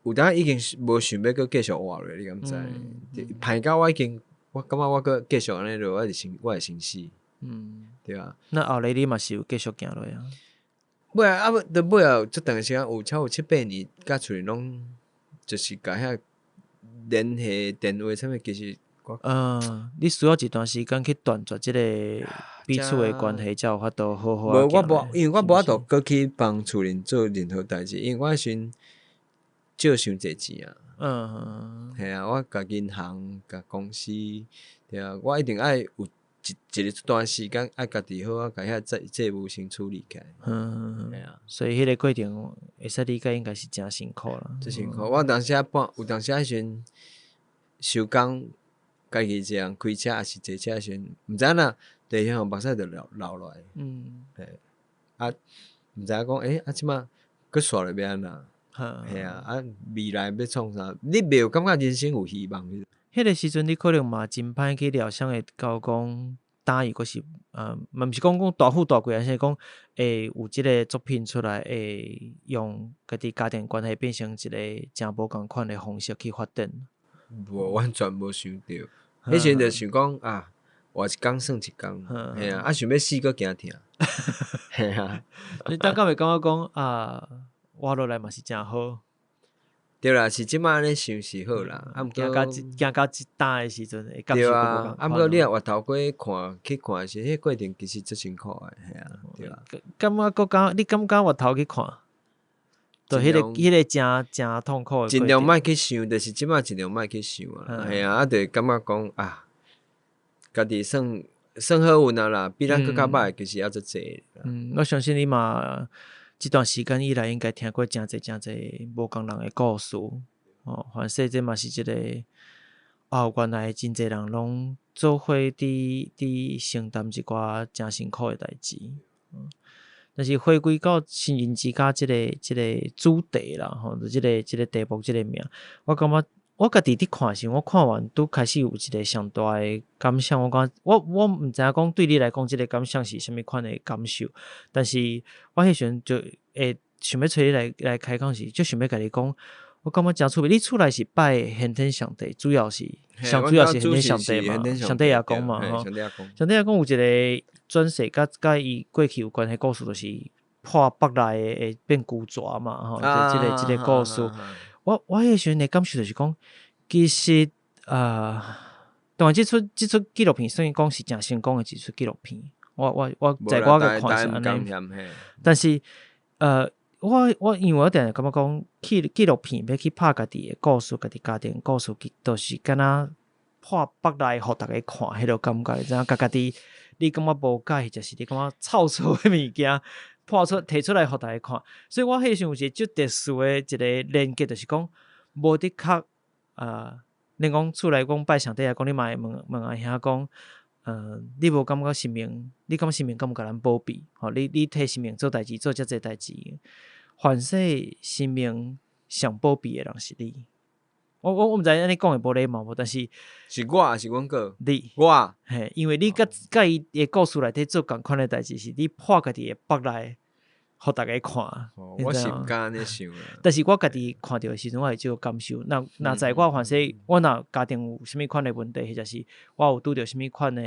有当已经无想要搁继续活咧，你敢知？排到我已经，我感觉我搁继续安尼落，我会生死。对啊。那后来你嘛是有继续行落啊？尾啊，到尾啊，这段时间有超过7-8年，甲厝邻拢就是甲遐联系电话啥物，其实你需要一段时间去断绝即个彼此的关系，才有法度好好无我无，因为我无法度搁去帮厝邻做任何代志，因为我迄阵借伤济钱啊。系啊，我甲银行、甲公司，对啊，我一定爱有一段时间爱家己好啊，甲遐债务先处理起来。系啊，所以迄个过程会使理解应该是真辛苦啦。真辛苦。我有当时迄阵收工，家己一个人开车，还是坐车时阵，毋知影若地向目屎就流落来。啊，毋知影讲即摆佫煞了要安怎？系啊，未来要创啥？你袂有感觉人生有希望？迄个时阵你可能嘛真歹去疗伤会到讲答应，佫是毋是讲大富大贵，而是讲会有即个作品出来，会用家己家庭关系变成一个真无共款的方式去发展。无完全无想到，迄时阵就想讲啊，活一工算一工，系啊，想要死佫惊疼，系啊。你大概会感觉讲啊，活落来嘛是真好。对啦，是即摆安尼想是好啦，啊，行到即大诶时阵，会感受对啊，啊，毋过你若回头过去看时，迄过程其实足辛苦诶，系啊，对啊。你感觉回头去看，就迄个真痛苦诶。尽量莫去想，就是即摆尽量莫去想啊，系啊，就感觉讲啊，家己算好运啊啦，比咱佫较歹，其实也足济。我相信你嘛。即段时间以来，应该听过真侪无共人诶故事反正这嘛是一个原来真侪人拢做伙伫承担一寡真辛苦诶代志。但是回归到新人之家即个主题啦，就即个题目即个名，我感觉我家己伫看时，我看完拄开始有一个上大诶感想。我毋知影讲对你来讲，即个感想是啥物款诶感受，但是我迄时阵就会想要找你来开讲时，就想要甲你讲，我感觉真趣味。你厝内是拜先天上帝，主要是先天上帝嘛，上帝爷公嘛，上帝爷公有一个转世甲伊过去有关系故事，就是破北内会变孤蛇嘛，即个故事。我迄时阵的感受就是讲，其实当然即出纪录片算讲是真成功的一出纪录片。我在我个看是安尼，但是我因为我定感觉讲纪录片要去拍家己的故事，家己家庭故事，就是敢若破北内互大家看，迄个感觉，知影家己你感觉无解，就是你感觉臭臭的物件。摕出来互大家看，所以我迄时有一个足特殊的一个连结，就是讲无的确恁讲厝内讲拜上帝讲，你嘛会问阿兄讲，你无感觉生命？你感觉生命敢有甲咱保庇？你替生命做代志，做遮济代志，凡世生命上保庇的人是你。我毋知安尼讲会无礼貌无，但是我是阮哥，我嘿，因为你甲伊的故事内底做共款的代志，是你破家己的北内，互大家看。我是毋敢安尼想啦。但是我家己看到的时阵，我会有感受。那在我凡世，我若家庭有啥物款的问题，或者是我有拄着啥物款的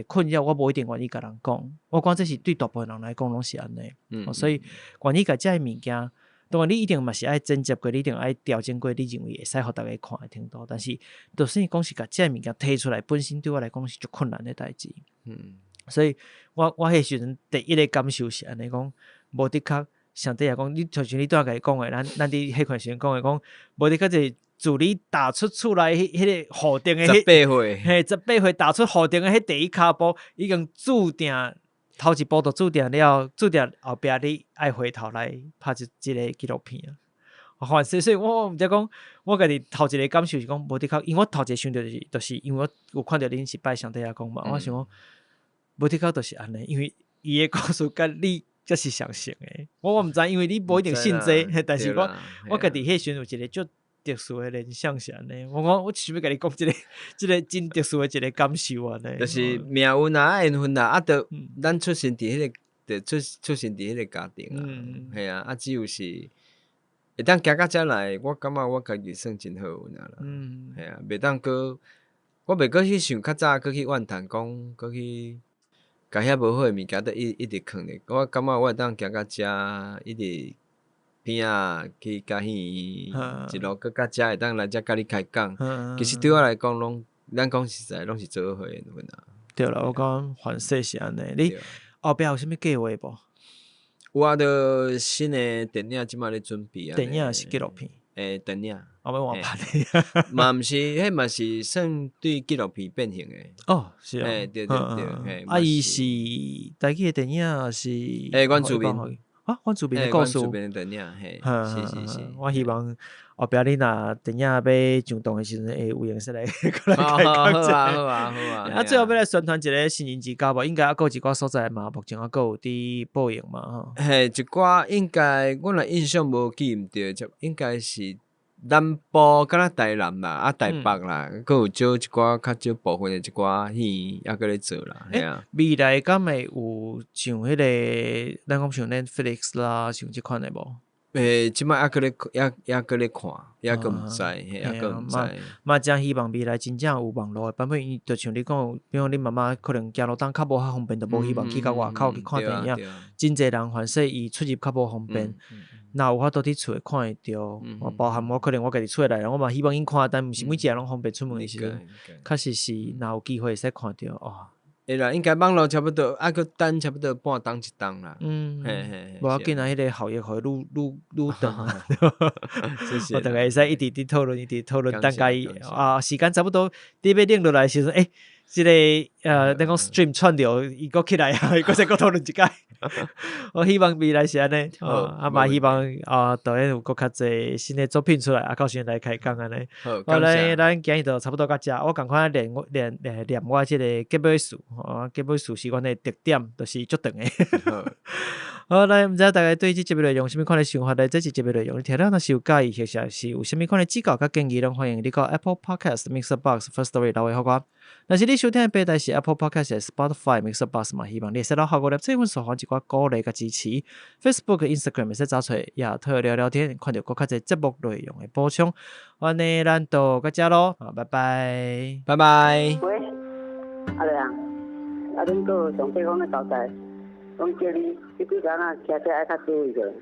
困扰，我无一定愿意甲人讲。我讲这是对大部分人来讲拢是安尼。所以愿意甲遮物件。当然，你一定嘛是爱剪接过，你一定爱调整过，你认为会使互大家看的程度。但是，就算讲是甲遮物件摕出来，本身对我来讲是足困难的代志。所以我迄时阵第一个感受是安尼讲，无的确上帝也讲，你就像你拄仔甲伊讲诶，咱伫迄款时阵讲诶，讲无的确就是自你踏出厝内迄个户顶诶18岁，嘿，18岁踏出户顶诶，迄第一骹步已经注定头一步就注定了，注定后壁你爱回头来拍一个纪录片啊。所以我毋知讲，我家己头一个感受是讲，无的确，因为我头一个想到就是因为我有看到恁是拜上帝阿公嘛，我想讲，无的确就是安尼，因为伊诶故事甲你才是相像诶。我毋知，因为你无一定信这，但是我家己迄时阵有一个足特殊诶联想是安尼。我想要甲你讲即个真特殊诶一个感受安尼。就是命运啊，缘分啊，着咱出生伫迄个，着出生伫迄个家庭啊，系啊，只有是。会当行到遮来，我感觉我家己算真好运啊啦。系啊，袂当搁，我袂搁去想较早，搁去怨叹讲，搁去甲遐无好诶物件，都一直囥咧。我感觉我会当行到遮，一直边仔去甲迄一路搁到遮，会当来遮甲你开讲。其实对我来讲，咱讲实在，拢是做伙诶缘分啊。对啦，我讲反正是安尼。你后壁有啥物计划无？有啊，着新诶电影即马咧准备啊。电影是纪录片。电影。我要换拍的。嘛毋是，迄嘛是算对纪录片变形诶。哦，是啊。对。伊是台语诶电影是。原住民。原住民诶故事。原住民诶电影，嘿。是。我希望后壁你若电影要上档诶时阵，会有闲势来过来开讲者。好啊。最后要来宣传一个新人之家无？应该还佫有一寡所在嘛，目前还佫有伫播映嘛。嘿，一寡应该我若印象无记毋对，就应该是。南部敢若台南啦，台北啦，佫有少一寡较少部分诶一寡戏，还佫咧做啦，系啊。未来敢会有像迄个，咱讲像 Netflix 啦，像即款诶无？即摆还佫咧看，还佫毋知，还佫毋知。嘛真希望未来真正有网络诶版本，伊就像你讲，比如你妈妈可能行路当较无遐方便，就无希望去到外口去看电影。真侪人反正伊出入较无方便。若有法度伫厝看会着，包含我可能我家己厝内人，我嘛希望因看，但毋是每一个拢方便出门诶时阵，确实是若有机会会使看着哦。会啦，应该网络差不多，还佫等差不多半档一档啦。无要紧啊，迄个效益互愈长啊。谢。我大家会使一直伫讨论，等甲伊时间差不多，伫要冷落来时阵，即个咱讲 stream 串流伊佫起来啊，伊佫再讨论一摆。我希望未来是安尼，嘛希望导演有佫较济新的作品出来，到时阵来开讲安尼。好，咱今日就差不多到遮。我共款练我即个结尾词，结尾词是阮的特点，就是足长诶。好，来，毋知大家对即节目内容有啥物款的想法咧？这节目内容你听了若是有介意，或者是有啥物款的指教甲建议，拢欢迎你到 Apple Podcast、Mixer Box、Firstory 留言互我。若是你收听的平台是 Apple Podcast、Spotify、Mixer Box 嘛，希望你会使到效果咧，这份所还一寡鼓励甲支持。Facebook、Instagram 会使找出亚特聊聊天，看到更较侪节目内容的补充。安尼，咱就到遮咯，拜拜，拜拜。喂，阿亮，恁个上地方的交代，讲叫你几工仔骑车爱较注意个。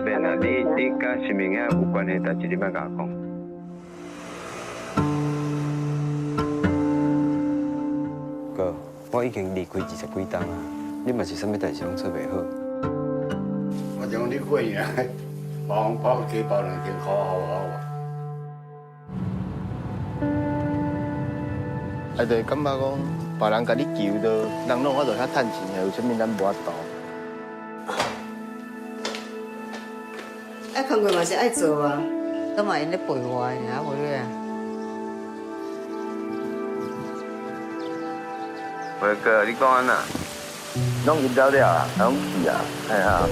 免啊，你甲新明仔有关的代志，你莫甲我讲。哥，我已经离开20几档啊，你嘛是啥物代志拢做袂好。我将你过年包红包加包2斤，好啊。就感觉讲，别人甲你求到，人拢法度遐趁钱的，为什么咱无法度？工课嘛是爱做啊，都嘛因咧陪我尔，无咧啊。喂哥，你讲安那？拢饮了了啊，拢去啊，哎呀。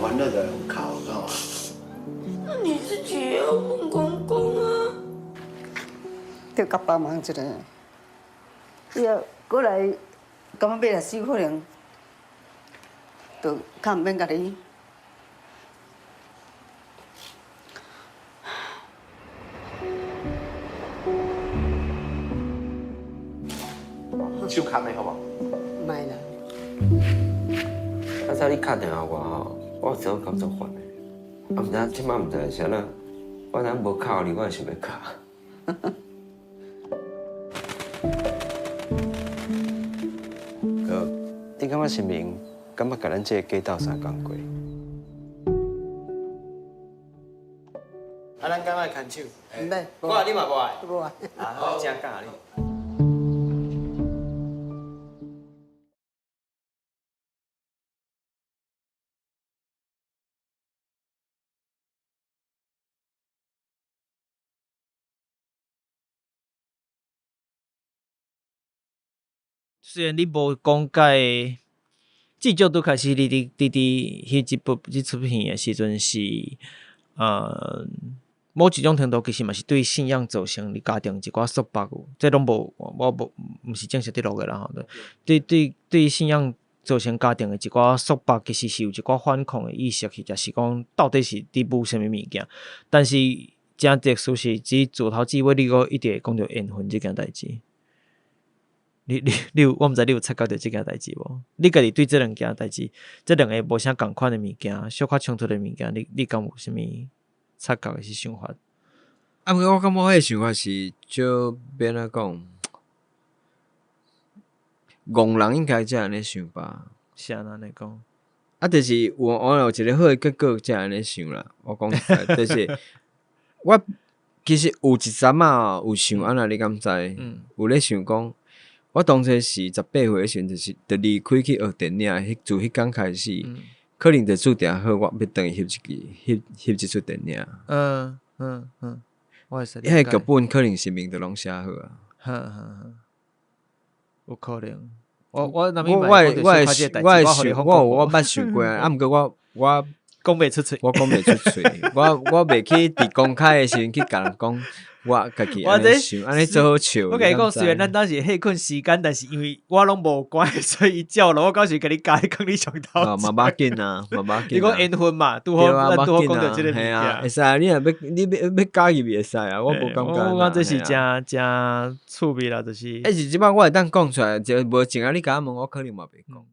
烦恼就用靠，知道吗？那你自己也要问公公啊。着甲帮忙一下，伊要过来，感觉要来死可能，就较毋免甲你。手牵的好无？唔爱啦。较早你打电话我吼，我有时候感作烦的，毋知即摆毋知是安那，我若无敲你，我会想要敲。我心明感觉甲咱这个家斗相共过。啊，咱敢爱牵手？毋免，我你嘛无爱。无啊。啊，真假你？虽然你无讲解，至少拄开始你迄即出片诶时阵是，某一种程度其实嘛是对信仰造成你家庭一寡束缚有，这拢无我毋是正式伫录诶啦吼。对信仰造成家庭诶一寡束缚，其实是有一寡反抗诶意识去，就是讲到底是伫补啥物物件。但是真特殊是，只自头至尾你个一直会讲到缘分即件代志。你有我毋知你有察觉到即件代志无？你家己对即两件代志，即两个无啥共款诶物件，小可冲突诶物件，你敢有啥物察觉诶是想法？啊，毋过我感觉迄个想法是就变怎讲，戆人应该才安尼想吧。是安尼讲？啊，就是我有一个好诶结果才安尼想啦。我讲实在，就是我其实有一阵啊，有想安那，你敢知？有咧想讲。我当初是18岁诶时阵，就离开去学电影，自迄天开始，可能就注定好，我要等于翕一出电影。我会使。迄个剧本可能是名都拢写好啊。有可能。我那我捌想过啊，毋过我讲袂出嘴，我讲袂出嘴，我袂去伫公开诶时阵去甲人讲。我家己安尼想，安尼做好笑。我甲你讲，虽然咱当时翕困时间，但是因为我拢无关，所以伊照了。我到时甲你讲，讲你上头。嘛要紧啊，嘛要紧。你讲缘分嘛，拄好讲到即个物件。会使啊，你若要加入会使啊，我无感觉。我讲这是真趣味啦，就是。是即摆我会当讲出来，就无前啊，你甲我问，我可能嘛袂讲。